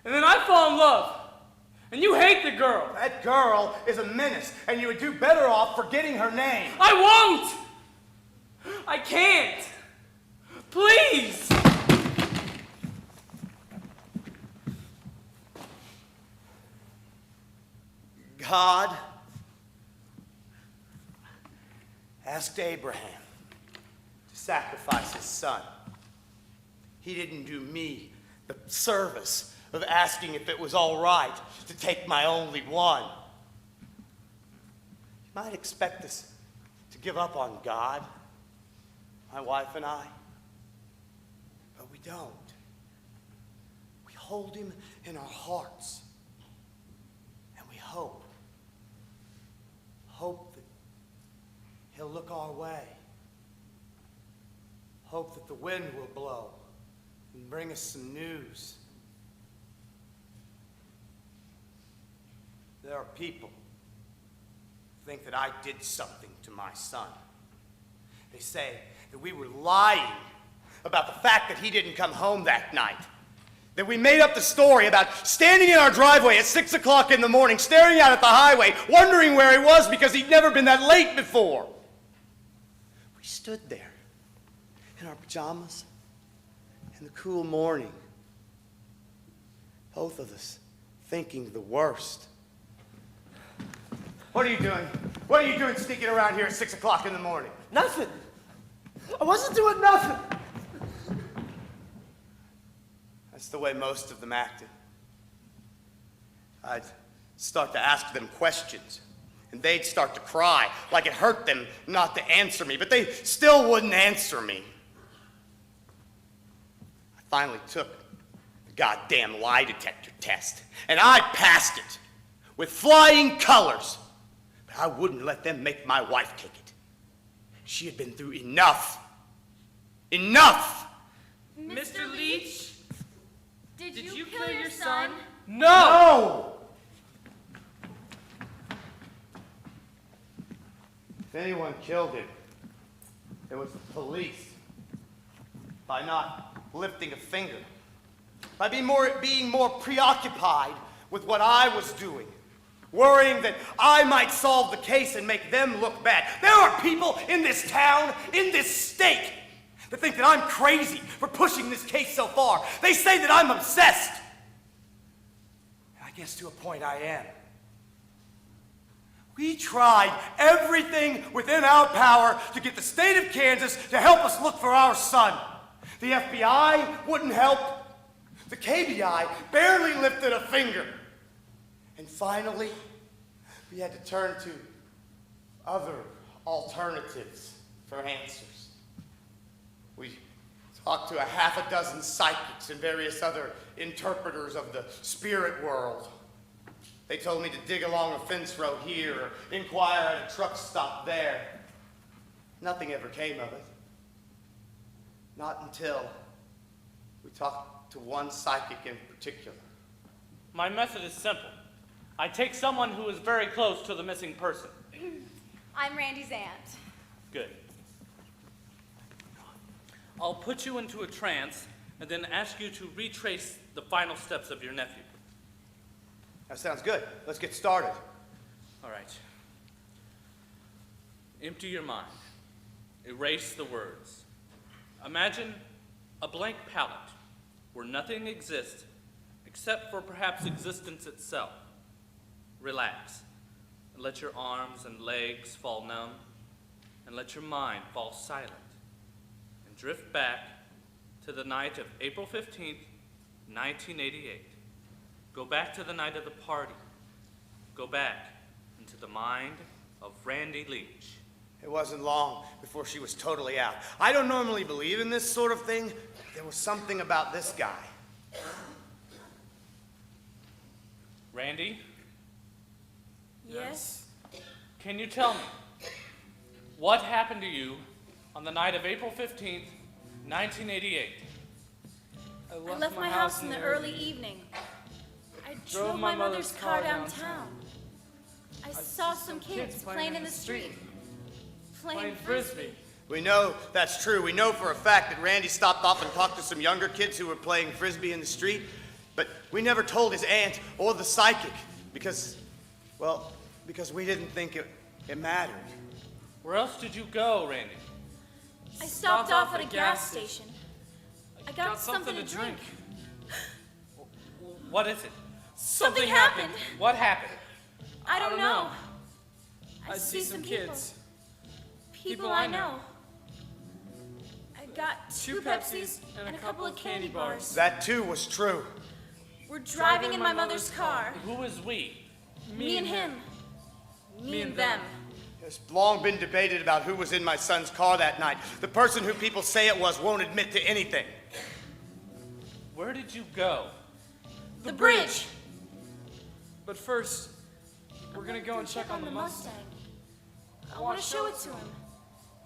I fall in love. And you hate the girl. That girl is a menace, and you would do better off forgetting her name. I won't. I can't. Please. God asked Abraham to sacrifice his son. He didn't do me the service of asking if it was all right to take my only one. You might expect us to give up on God, my wife and I, but we don't. We hold him in our hearts, and we hope that he'll look our way. Hope that the wind will blow and bring us some news. There are people who think that I did something to my son. They say that we were lying about the fact that he didn't come home that night. that we made up the story about standing in our driveway at 6 o'clock in the morning, staring out at the highway, wondering where he was because he'd never been that late before. We stood there in our pajamas in the cool morning, both of us thinking the worst. What are you doing? What are you doing sneaking around here at 6 o'clock in the morning? Nothing. I wasn't doing nothing. That's the way most of them acted. I'd start to ask them questions, and they'd start to cry, like it hurt them not to answer me, but they still wouldn't answer me. I finally took the goddamn lie detector test, and I passed it with flying colors. But I wouldn't let them make my wife take it. She had been through enough. Enough! Mr. Leach, did you kill your son? No! If anyone killed him, it was the police. By not lifting a finger. By being more preoccupied with what I was doing. Worrying that I might solve the case and make them look bad. There are people in this town, in this state, that think that I'm crazy for pushing this case so far. They say that I'm obsessed. And I guess to a point I am. We tried everything within our power to get the state of Kansas to help us look for our son. The FBI wouldn't help. The KBI barely lifted a finger. And finally, we had to turn to other alternatives for answers. We talked to a half a dozen psychics and various other interpreters of the spirit world. They told me to dig along a fence row here or inquire at a truck stop there. Nothing ever came of it. Not until we talked to one psychic in particular. My method is simple. I take someone who is very close to the missing person. I'm Randy's aunt. Good. I'll put you into a trance and then ask you to retrace the final steps of your nephew. That sounds good. Let's get started. All right. Empty your mind. Erase the words. Imagine a blank palette where nothing exists except for perhaps existence itself. Relax. And let your arms and legs fall numb. And let your mind fall silent. And drift back to the night of April 15th, 1988. Go back to the night of the party. Go back into the mind of Randy Leach. It wasn't long before she was totally out. I don't normally believe in this sort of thing. But there was something about this guy. Randy, Yes? can you tell me what happened to you on the night of April 15th, 1988? I left my house in the early evening. I drove my mother's car downtown. I saw some kids playing in the street. Playing frisbee. We know that's true. We know for a fact that Randy stopped off and talked to some younger kids who were playing frisbee in the street. But we never told his aunt or the psychic because we didn't think it mattered. Where else did you go, Randy? I stopped off at a gas station. I got something to drink. What is it? Something happened. What happened? I don't know. I see some kids. People I know. I got 2 Pepsis and a couple of candy bars. That too was true. We're driving in my mother's car. Who is we? Me and him. Me and them. It's long been debated about who was in my son's car that night. The person who people say it was won't admit to anything. Where did you go? The bridge. But first, we're gonna go and check on the Mustang. I want to show it to him.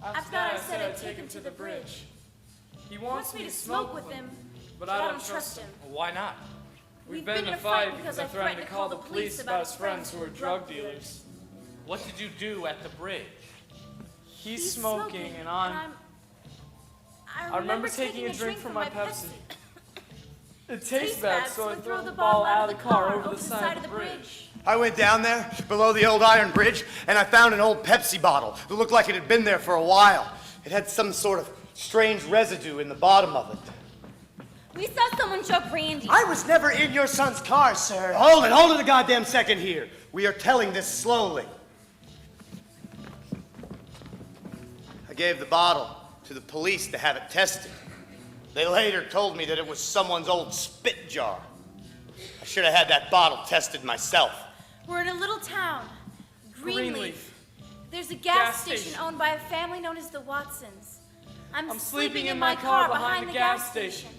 After that, I said I'd take him to the bridge. He He wants me to smoke with him, but I don't trust him. Why not? We've been in a fight because I threatened to call the police about his friends who are drug dealers. What did you do at the bridge? He's smoking and I remember taking a drink from my Pepsi. It Taste bags, so I throw the ball out of the car over the side of the bridge. I went down there below the old iron bridge and I found an old Pepsi bottle that looked like it had been there for a while. It had some sort of strange residue in the bottom of it. We saw someone choke Randy. I was never in your son's car, sir. Hold it a goddamn second here. We are telling this slowly. I gave the bottle to the police to have it tested. They later told me that it was someone's old spit jar. I should have had that bottle tested myself. We're in a little town, Greenleaf. Greenleaf. There's a gas Gas station station. owned by a family known as the Watsons. I'm Sleeping in my car behind the gas station.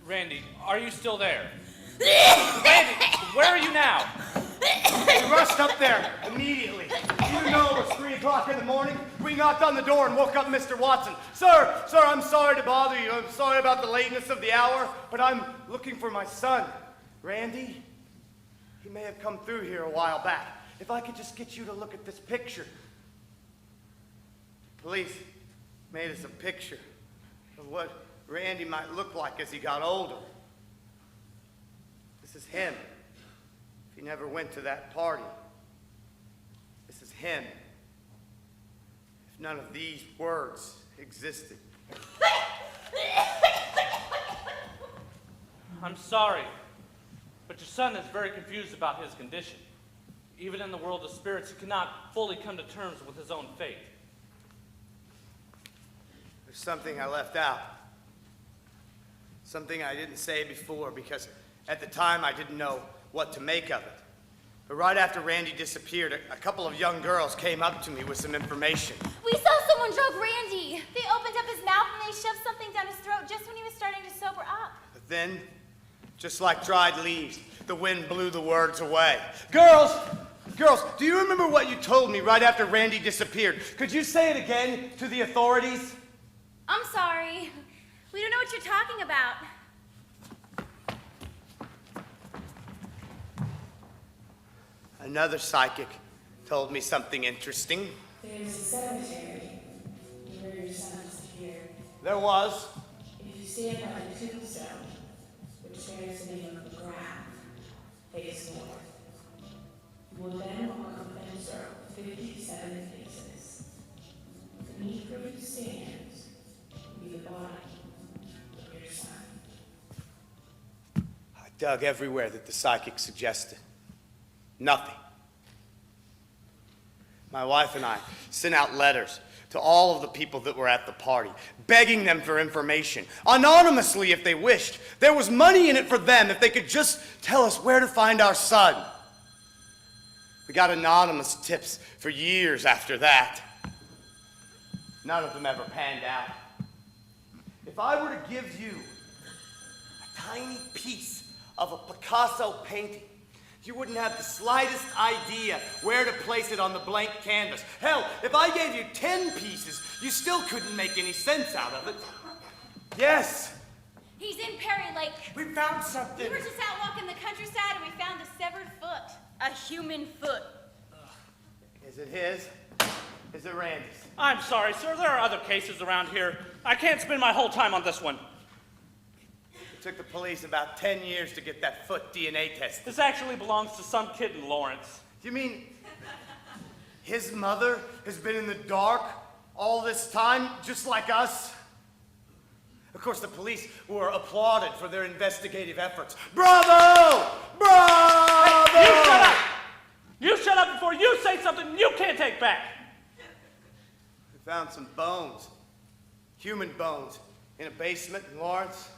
Randy, are you still there? Randy, where are you now? We rushed up there immediately. You know it was 3 o'clock in the morning. We knocked on the door and woke up Mr. Watson. Sir, I'm sorry to bother you. I'm sorry about the lateness of the hour, but I'm looking for my son, Randy. He may have come through here a while back. If I could just get you to look at this picture. Police made us a picture of what Randy might look like as he got older. This is him. If he never went to that party. This is him. If none of these words existed. I'm sorry, but your son is very confused about his condition. Even in the world of spirits, he cannot fully come to terms with his own fate. There's something I left out. Something I didn't say before because at the time I didn't know what to make of it. But right after Randy disappeared, a couple of young girls came up to me with some information. We saw someone choke Randy. They opened up his mouth and they shoved something down his throat just when he was starting to sober up. But then, just like dried leaves, the wind blew the words away. Girls, do you remember what you told me right after Randy disappeared? Could you say it again to the authorities? I'm sorry. We don't know what you're talking about. Another psychic told me something interesting. There's a cemetery where your son disappeared. There was. If you stand by the tombstone, which bears the name of McGrath, face north, you will then walk up and observe 57 faces. Beneath where you stand will be the body of your son. I dug everywhere that the psychic suggested. Nothing. My wife and I sent out letters to all of the people that were at the party, begging them for information, anonymously if they wished. There was money in it for them if they could just tell us where to find our son. We got anonymous tips for years after that. None of them ever panned out. If I were to give you a tiny piece of a Picasso painting, you wouldn't have the slightest idea where to place it on the blank canvas. Hell, if I gave you 10 pieces, you still couldn't make any sense out of it. Yes, He's in Perry Lake. We found something. We were just out walking the countryside and we found a severed foot. A human foot. is it his? Is it Randy's? I'm sorry, sir. There are other cases around here. I can't spend my whole time on this one. It took the police about 10 years to get that foot DNA tested. This actually belongs to some kid in Lawrence. You mean his mother has been in the dark all this time, just like us? Of course, the police were applauded for their investigative efforts. Bravo! Bravo! Hey, you shut up! You shut up before you say something you can't take back. We found some bones, human bones, in a basement in Lawrence.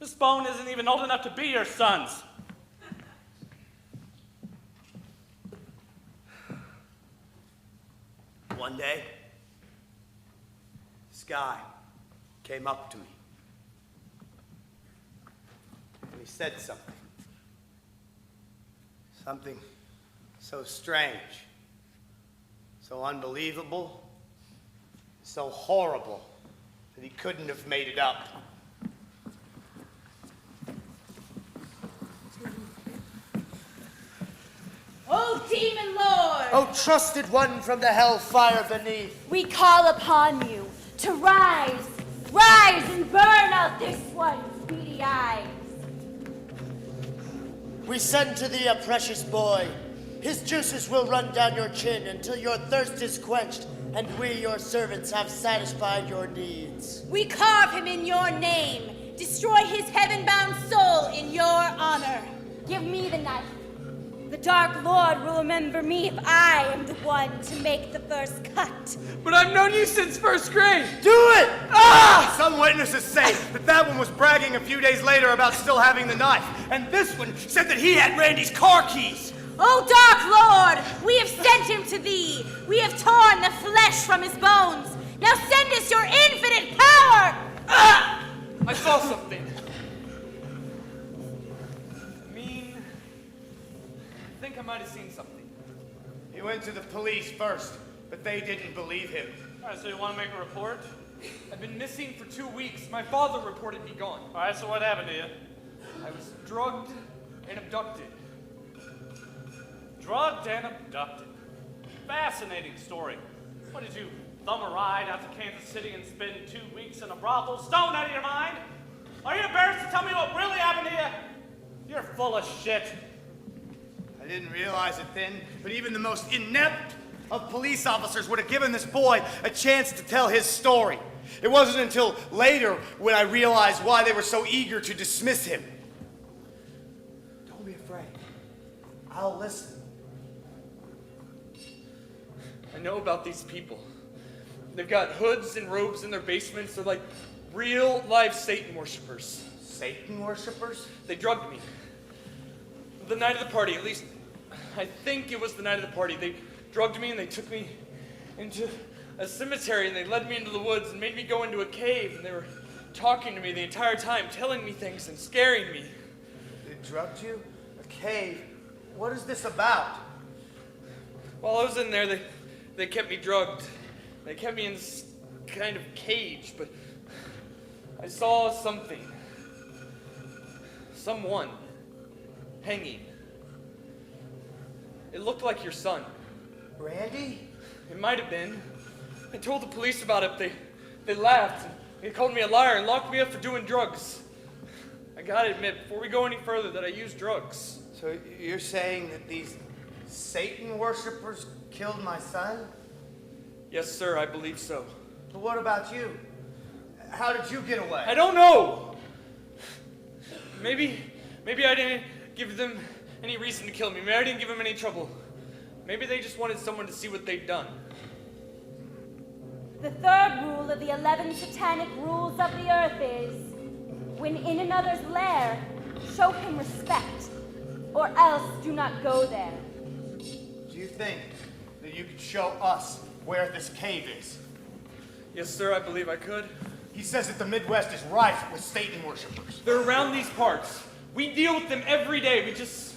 This bone isn't even old enough to be your son's. One day, this guy came up to me. And he said something. Something so strange, so unbelievable, so horrible that he couldn't have made it up. Oh, demon lord! Oh, trusted one from the hellfire beneath. We call upon you to rise Rise and burn out this one's beady eyes. We send to thee a precious boy. His juices will run down your chin until your thirst is quenched, and we, your servants, have satisfied your needs. We carve him in your name. Destroy his heaven-bound soul in your honor. Give me the knife. The Dark Lord will remember me if I am the one to make the first cut. But I've known you since first grade. Do it! Some witnesses say that one was bragging a few days later about still having the knife. And this one said that he had Randy's car keys. O Dark Lord, we have sent him to thee. We have torn the flesh from his bones. Now send us your infinite power. I saw something. I think I might have seen something. He went to the police first, but they didn't believe him. All right, so you want to make a report? I've been missing for 2 weeks. My father reported me gone. All right, so what happened to you? I was drugged and abducted. Drugged and abducted. Fascinating story. What did you thumb a ride out to Kansas City and spend 2 weeks in a brothel, stoned out of your mind? Are you embarrassed to tell me what really happened to you? You're full of shit. I didn't realize it then, but even the most inept of police officers would have given this boy a chance to tell his story. It wasn't until later when I realized why they were so eager to dismiss him. Don't be afraid. I'll listen. I know about these people. They've got hoods and robes in their basements. They're like real live Satan worshipers. Satan worshippers? They drugged me. The night of the party, at least I think it was the night of the party. They drugged me and they took me into a cemetery and they led me into the woods and made me go into a cave, and they were talking to me the entire time, telling me things and scaring me. They drugged you? A cave? What is this about? While I was in there, they kept me drugged. They kept me in this kind of cage, but I saw something. Someone hanging. It looked like your son. Randy? It might have been. I told the police about it. They laughed. They called me a liar and locked me up for doing drugs. I gotta admit, before we go any further, that I used drugs. So you're saying that these Satan worshippers killed my son? Yes, sir, I believe so. But what about you? How did you get away? I don't know! Maybe I didn't give them any reason to kill me. Maybe I didn't give them any trouble. Maybe they just wanted someone to see what they'd done. The third rule of the 11 satanic rules of the earth is, when in another's lair, show him respect, or else do not go there. Do you think that you could show us where this cave is? Yes, sir, I believe I could. He says that the Midwest is rife with Satan worshippers. They're around these parts. We deal with them every day. We just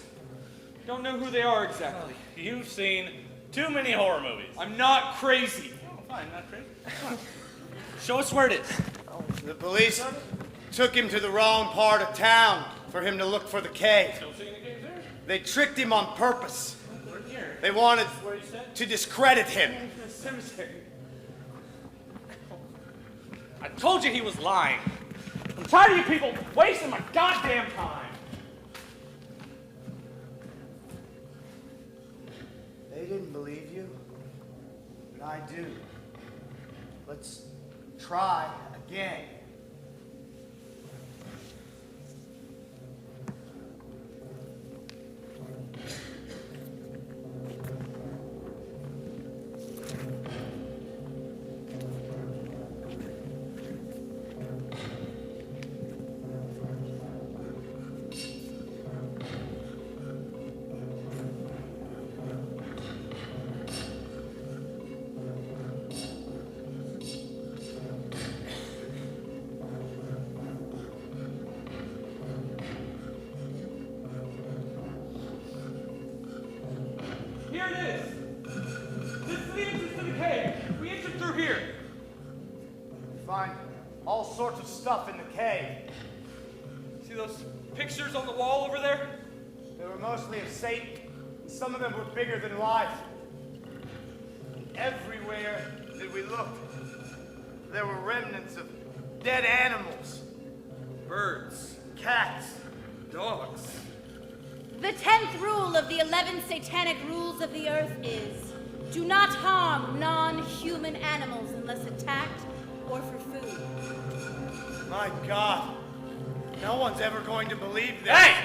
don't know who they are exactly. You've seen too many horror movies. I'm not crazy. Oh, fine, not crazy. Come on. Show us where it is. The police took him to the wrong part of town for him to look for the cave. Still seeing the cave there? They tricked him on purpose. We're here. They wanted Where you said? to discredit him. The cemetery. I told you he was lying. I'm tired of you people wasting my goddamn time. They didn't believe you, and I do. Let's try again. Here it is. This is the entrance to the cave. We entered through here. Find all sorts of stuff in the cave. See those pictures on the wall over there? They were mostly of Satan, and some of them were bigger than life. Everywhere that we looked, there were remnants of dead animals, Birds, cats. dogs. The 10th rule of the 11 satanic rules of the earth is, do not harm non-human animals unless attacked or for food. My God, no one's ever going to believe this. Hey!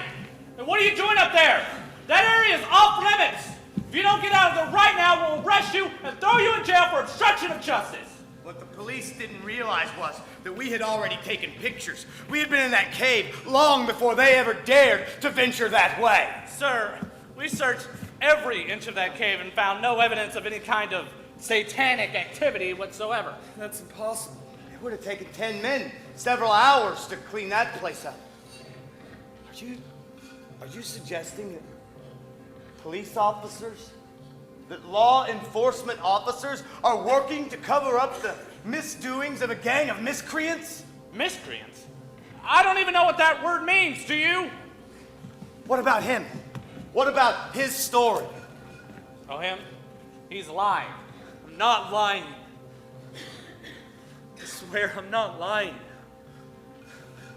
And what are you doing up there? That area is off limits! If you don't get out of there right now, we'll arrest you and throw you in jail for obstruction of justice! What the police didn't realize was that we had already taken pictures. We had been in that cave long before they ever dared to venture that way. Sir, we searched every inch of that cave and found no evidence of any kind of satanic activity whatsoever. That's impossible. It would have taken 10 men several hours to clean that place up. Are you suggesting that police officers, that law enforcement officers are working to cover up the misdoings of a gang of miscreants? Miscreants? I don't even know what that word means, do you? What about him? What about his story? Oh, him? He's lying. I'm not lying. I swear I'm not lying.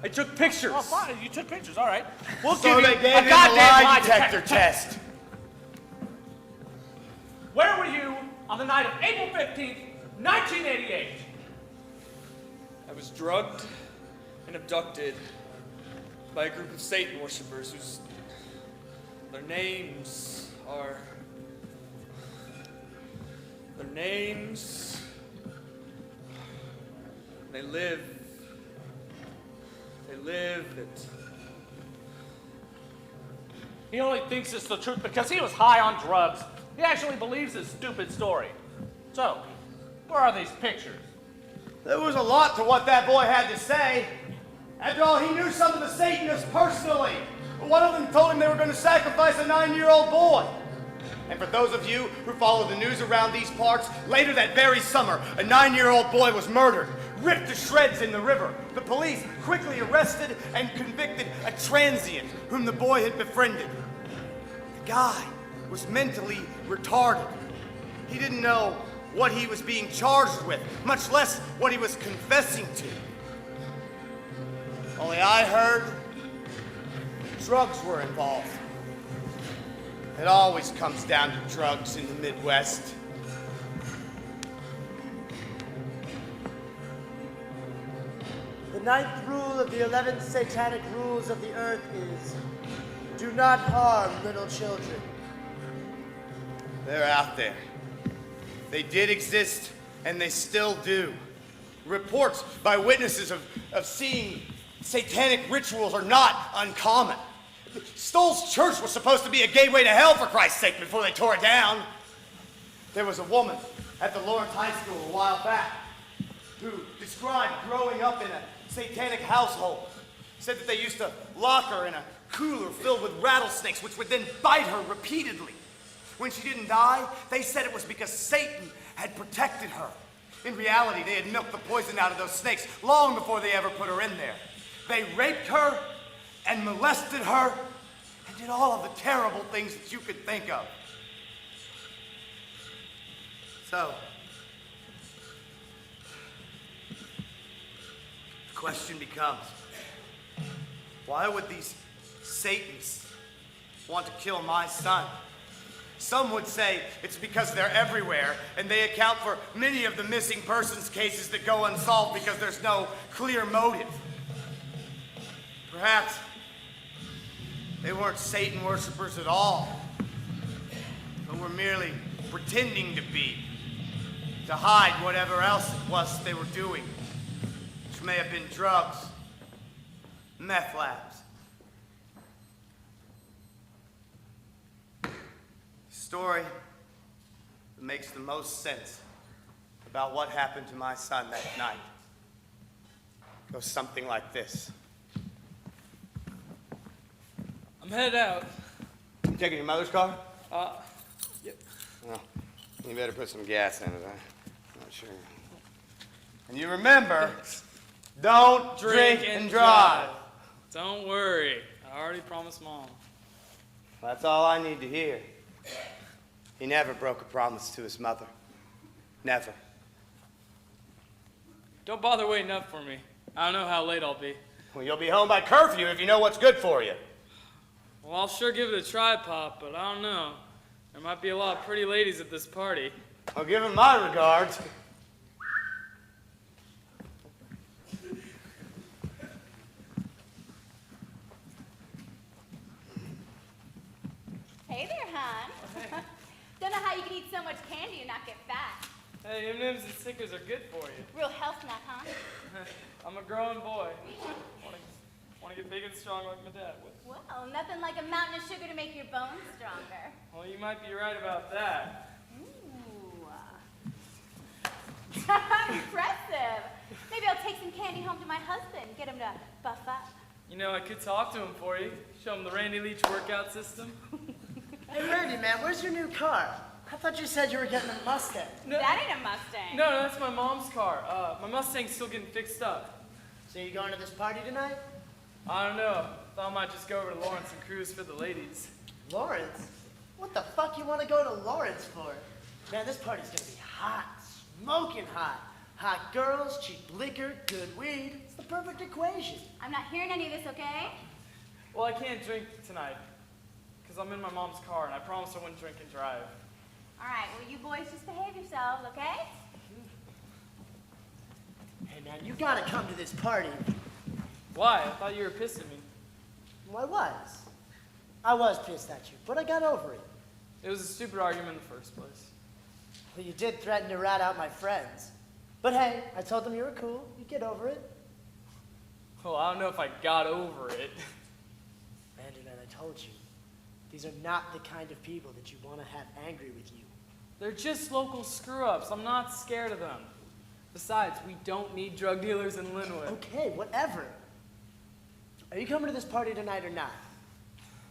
I took pictures. Oh, fine. You took pictures, all right. We'll So give they you gave a him a goddamn lie detector test. Where were you on the night of April 15th, 1988? I was drugged and abducted by a group of Satan worshippers whose their names are they live at He only thinks it's the truth because he was high on drugs. He actually believes his stupid story. So, where are these pictures? There was a lot to what that boy had to say. After all, he knew some of the Satanists personally. One of them told him they were going to sacrifice a 9-year-old boy. And for those of you who follow the news around these parts, later that very summer, a 9-year-old boy was murdered, ripped to shreds in the river. The police quickly arrested and convicted a transient whom the boy had befriended. The guy was mentally retarded. He didn't know what he was being charged with, much less what he was confessing to. Only I heard drugs were involved. It always comes down to drugs in the Midwest. The 9th rule of the 11 satanic rules of the earth is, do not harm little children. They're out there. They did exist, and they still do. Reports by witnesses of seeing satanic rituals are not uncommon. Stoll's church was supposed to be a gateway to hell, for Christ's sake, before they tore it down. There was a woman at the Lawrence High School a while back who described growing up in a satanic household. Said that they used to lock her in a cooler filled with rattlesnakes, which would then bite her repeatedly. When she didn't die, they said it was because Satan had protected her. In reality, they had milked the poison out of those snakes long before they ever put her in there. They raped her and molested her and did all of the terrible things that you could think of. So, the question becomes, why would these Satanists want to kill my son? Some would say it's because they're everywhere, and they account for many of the missing persons cases that go unsolved because there's no clear motive. Perhaps they weren't Satan worshippers at all, but were merely pretending to be, to hide whatever else it was they were doing, which may have been drugs, meth labs. The story that makes the most sense about what happened to my son that night goes something like this. I'm headed out. You taking your mother's car? Yep. Well, you better put some gas in it. I'm not sure. And you remember, don't drink and drive. Don't worry. I already promised Mom. That's all I need to hear. He never broke a promise to his mother. Never. Don't bother waiting up for me. I don't know how late I'll be. Well, you'll be home by curfew if you know what's good for you. Well, I'll sure give it a try, Pop, but I don't know. There might be a lot of pretty ladies at this party. I'll give him my regards. Hey there, hon. Don't know how you can eat so much candy and not get fat. Hey, M&M's and Snickers are good for you. Real health nut, huh? I'm a growing boy. Want to get big and strong like my dad would. Well, nothing like a mountain of sugar to make your bones stronger. Well, you might be right about that. Ooh. Impressive. Maybe I'll take some candy home to my husband, get him to buff up. You know, I could talk to him for you. Show him the Randy Leach workout system. Hey, Randy, man, where's your new car? I thought you said you were getting a Mustang. That ain't a Mustang. No, that's my mom's car. My Mustang's still getting fixed up. So you going to this party tonight? I don't know. Thought I might just go over to Lawrence and cruise for the ladies. Lawrence? What the fuck you want to go to Lawrence for? Man, this party's gonna be hot, smoking hot. Hot girls, cheap liquor, good weed. It's the perfect equation. I'm not hearing any of this, okay? Well, I can't drink tonight because I'm in my mom's car, and I promised I wouldn't drink and drive. All right, well, you boys just behave yourselves, okay? Hey, man, you gotta come to this party. Why? I thought you were pissed at me. Well, I was pissed at you, but I got over it. It was a stupid argument in the first place. Well, you did threaten to rat out my friends. But hey, I told them you were cool. You get over it. Well, I don't know if I got over it. Randy, man, I told you. These are not the kind of people that you want to have angry with you. They're just local screw-ups. I'm not scared of them. Besides, we don't need drug dealers in Linwood. Okay, whatever. Are you coming to this party tonight or not?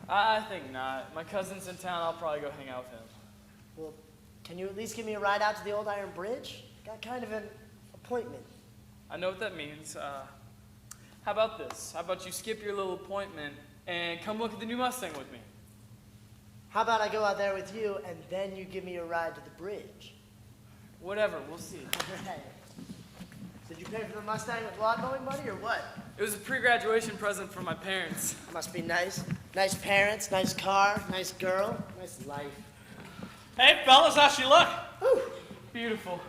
I think not. My cousin's in town. I'll probably go hang out with him. Well, can you at least give me a ride out to the old Iron Bridge? Got kind of an appointment. I know what that means. How about this? How about you skip your little appointment and come look at the new Mustang with me? How about I go out there with you and then you give me a ride to the bridge? Whatever, we'll see. Right. Did you pay for the Mustang with lawn mowing money or what? It was a pre-graduation present from my parents. Must be nice. Nice parents, nice car, nice girl, nice life. Hey, fellas, how she look? Whew. Beautiful.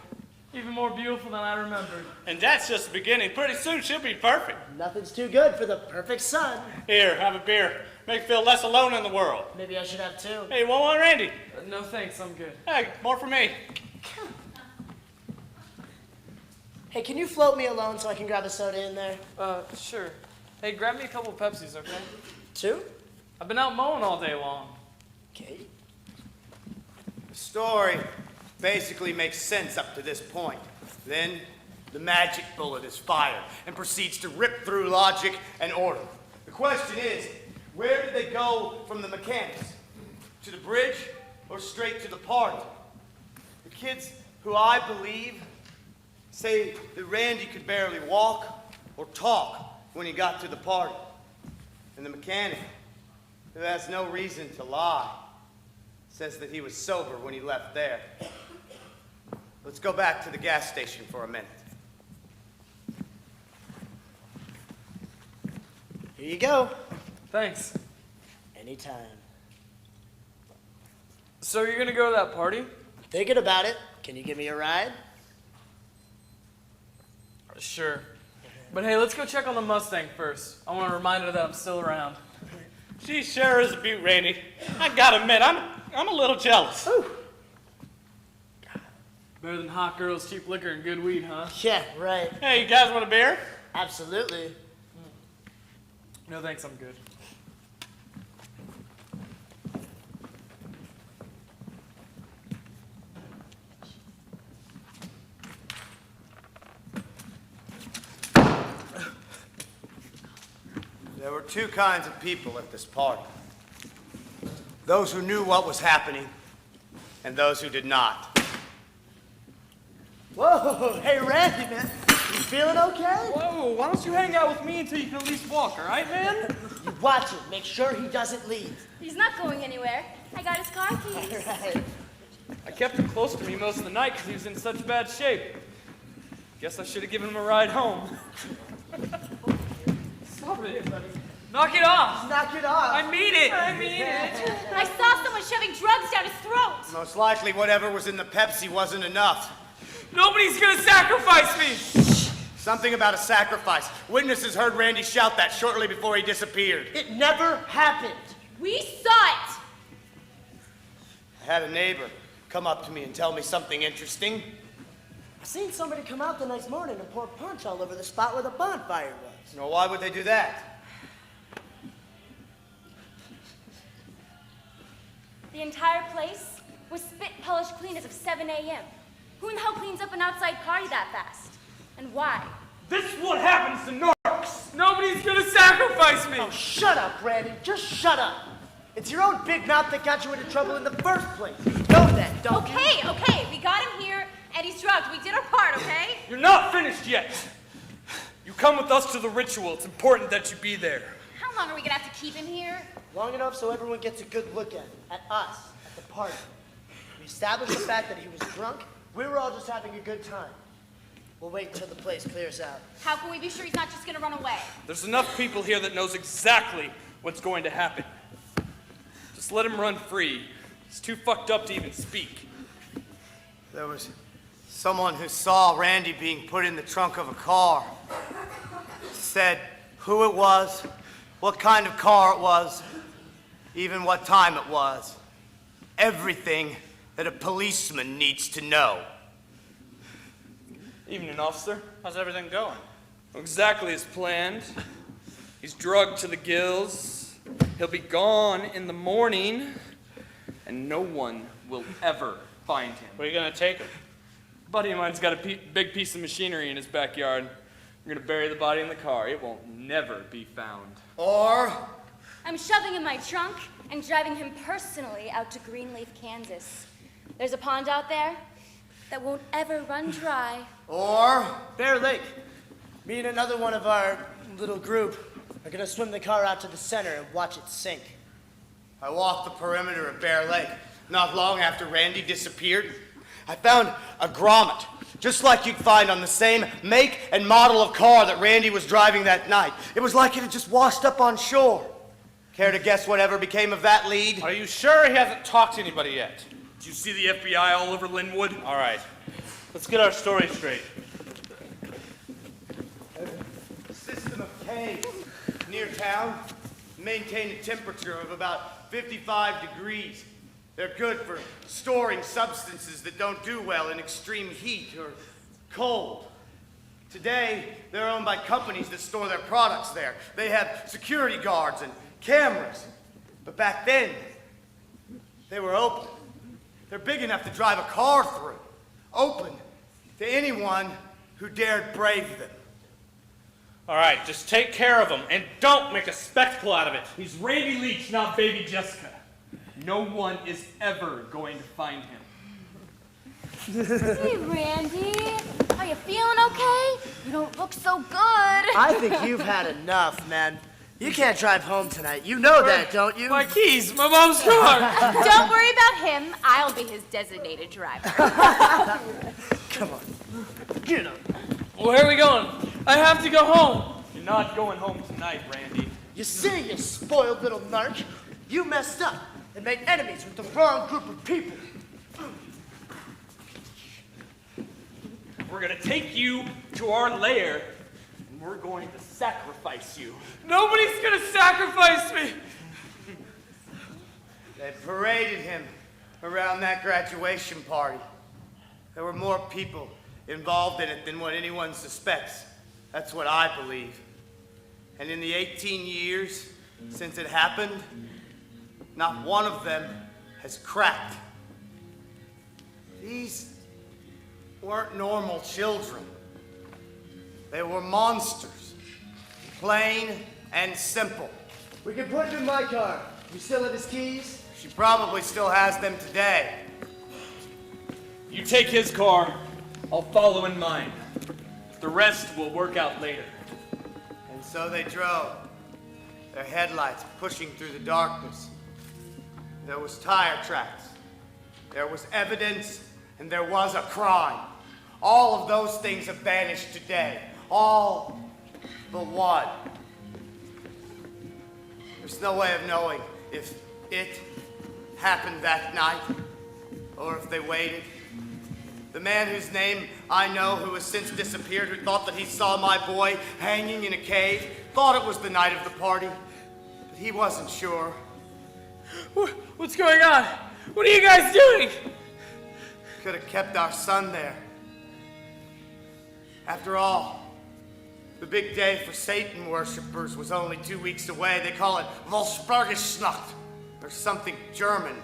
Even more beautiful than I remembered. And that's just the beginning. Pretty soon she'll be perfect. Nothing's too good for the perfect son. Here, have a beer. Make you feel less alone in the world. Maybe I should have two. Hey, you want one, Randy? No thanks, I'm good. Hey, more for me. Hey, can you float me alone so I can grab a soda in there? Sure. Hey, grab me a couple Pepsis, okay? Two? I've been out mowing all day long. Okay. The story basically makes sense up to this point. Then the magic bullet is fired and proceeds to rip through logic and order. The question is, where did they go from the mechanics? To the bridge or straight to the party? The kids who I believe say that Randy could barely walk or talk when he got to the party. And the mechanic, who has no reason to lie, says that he was sober when he left there. Let's go back to the gas station for a minute. Here you go. Thanks. Anytime. So you're gonna go to that party? Thinking about it. Can you give me a ride? Sure. But hey, let's go check on the Mustang first. I want a reminder that I'm still around. She sure is a beaut, Randy. I gotta admit, I'm a little jealous. Ooh. Better than hot girls, cheap liquor, and good weed, huh? Yeah, right. Hey, you guys want a beer? Absolutely. No thanks, I'm good. There were two kinds of people at this party. Those who knew what was happening, and those who did not. Whoa, hey Randy, man. You feeling okay? Whoa, why don't you hang out with me until you can at least walk, all right, man? You watch it. Make sure he doesn't leave. He's not going anywhere. I got his car keys. Right. I kept him close to me most of the night because he was in such bad shape. Guess I should have given him a ride home. Stop it. Knock it off. Knock it off. I mean it. I mean it. I saw someone shoving drugs down his throat. Most likely whatever was in the Pepsi wasn't enough. Nobody's gonna sacrifice me. Something about a sacrifice. Witnesses heard Randy shout that shortly before he disappeared. It never happened. We saw it. I had a neighbor come up to me and tell me something interesting. I seen somebody come out the next morning and pour punch all over the spot where the bonfire was. Now, why would they do that? The entire place was spit polished clean as of 7 a.m. Who in the hell cleans up an outside party that fast? And why? This is what happens to narcs. Nobody's gonna sacrifice me. Oh, shut up, Randy. Just shut up. It's your own big mouth that got you into trouble in the first place. You know that, don't you? Okay, we got him here, and he's drugged. We did our part, okay? You're not finished yet. You come with us to the ritual. It's important that you be there. How long are we gonna have to keep him here? Long enough so everyone gets a good look at us, at the party. We established the fact that he was drunk. We were all just having a good time. We'll wait until the place clears out. How can we be sure he's not just gonna run away? There's enough people here that knows exactly what's going to happen. Just let him run free. He's too fucked up to even speak. There was someone who saw Randy being put in the trunk of a car. Said who it was, what kind of car it was, even what time it was. Everything that a policeman needs to know. Evening, officer. How's everything going? Exactly as planned. He's drugged to the gills. He'll be gone in the morning, and no one will ever find him. Where are you gonna take him? A buddy of mine's got a big piece of machinery in his backyard. We're gonna bury the body in the car. It won't never be found. Or I'm shoving in my trunk and driving him personally out to Greenleaf, Kansas. There's a pond out there that won't ever run dry. or Bear Lake. Me and another one of our little group are gonna swim the car out to the center and watch it sink. I walked the perimeter of Bear Lake. Not long after Randy disappeared, I found a grommet, just like you'd find on the same make and model of car that Randy was driving that night. It was like it had just washed up on shore. Care to guess whatever became of that lead? Are you sure he hasn't talked to anybody yet? Did you see the FBI all over Linwood? All right, let's get our story straight. A system of caves near town maintain a temperature of about 55 degrees. They're good for storing substances that don't do well in extreme heat or cold. Today, they're owned by companies that store their products there. They have security guards and cameras. But back then, they were open. They're big enough to drive a car through. Open to anyone who dared brave them. All right, just take care of him and don't make a spectacle out of it. He's Randy Leach, not baby Jessica. No one is ever going to find him. Hey, Randy. Are you feeling okay? You don't look so good. I think you've had enough, man. You can't drive home tonight. You know that, don't you? My keys, my mom's car. Don't worry about him. I'll be his designated driver. Come on. Get up. Where are we going? I have to go home. You're not going home tonight, Randy. You see, you spoiled little narc. You messed up and made enemies with the wrong group of people. We're gonna take you to our lair, and we're going to sacrifice you. Nobody's gonna sacrifice me. They paraded him around that graduation party. There were more people involved in it than what anyone suspects. That's what I believe. And in the 18 years since it happened, not one of them has cracked. These weren't normal children. They were monsters, plain and simple. We can put him in my car. You still have his keys? She probably still has them today. You take his car, I'll follow in mine. The rest will work out later. And so they drove, their headlights pushing through the darkness. There was tire tracks, there was evidence, and there was a crime. All of those things have vanished today. All But what? There's no way of knowing if it happened that night or if they waited. The man whose name I know, who has since disappeared, who thought that he saw my boy hanging in a cave, thought it was the night of the party, but he wasn't sure. What's going on? What are you guys doing? Could have kept our son there. After all, the big day for Satan worshippers was only 2 weeks away. They call it Volspargesnacht, or something German.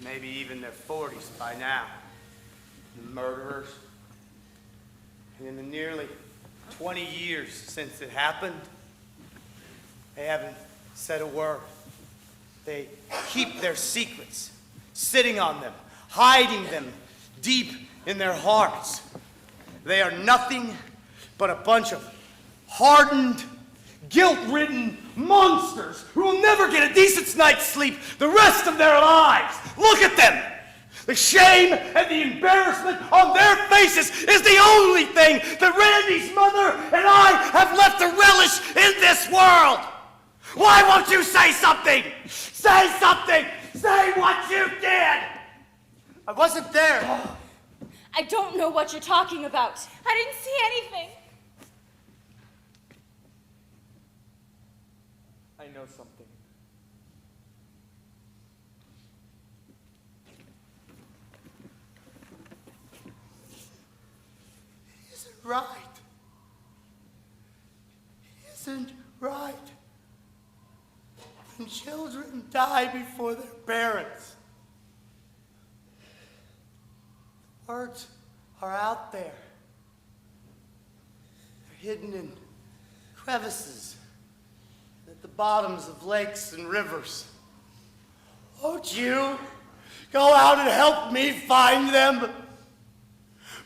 Maybe even their 40s by now. The murderers. And in the nearly 20 years since it happened, they haven't said a word. They keep their secrets, sitting on them, hiding them deep in their hearts. They are nothing but a bunch of hardened, guilt-ridden monsters who will never get a decent night's sleep the rest of their lives. Look at them! The shame and the embarrassment on their faces is the only thing that Randy's mother and I have left to relish in this world. Why won't you say something? Say something! Say what you did! I wasn't there. I don't know what you're talking about. I didn't see anything. I know something. It isn't right. It isn't right. When children die before their parents. The words are out there. They're hidden in crevices, at the bottoms of lakes and rivers. Won't you go out and help me find them?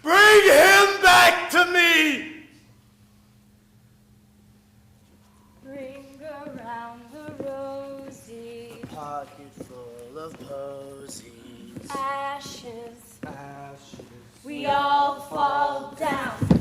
Bring him back to me! Ring around the rosy Pocket full of posies. ashes. Ashes. We all fall down.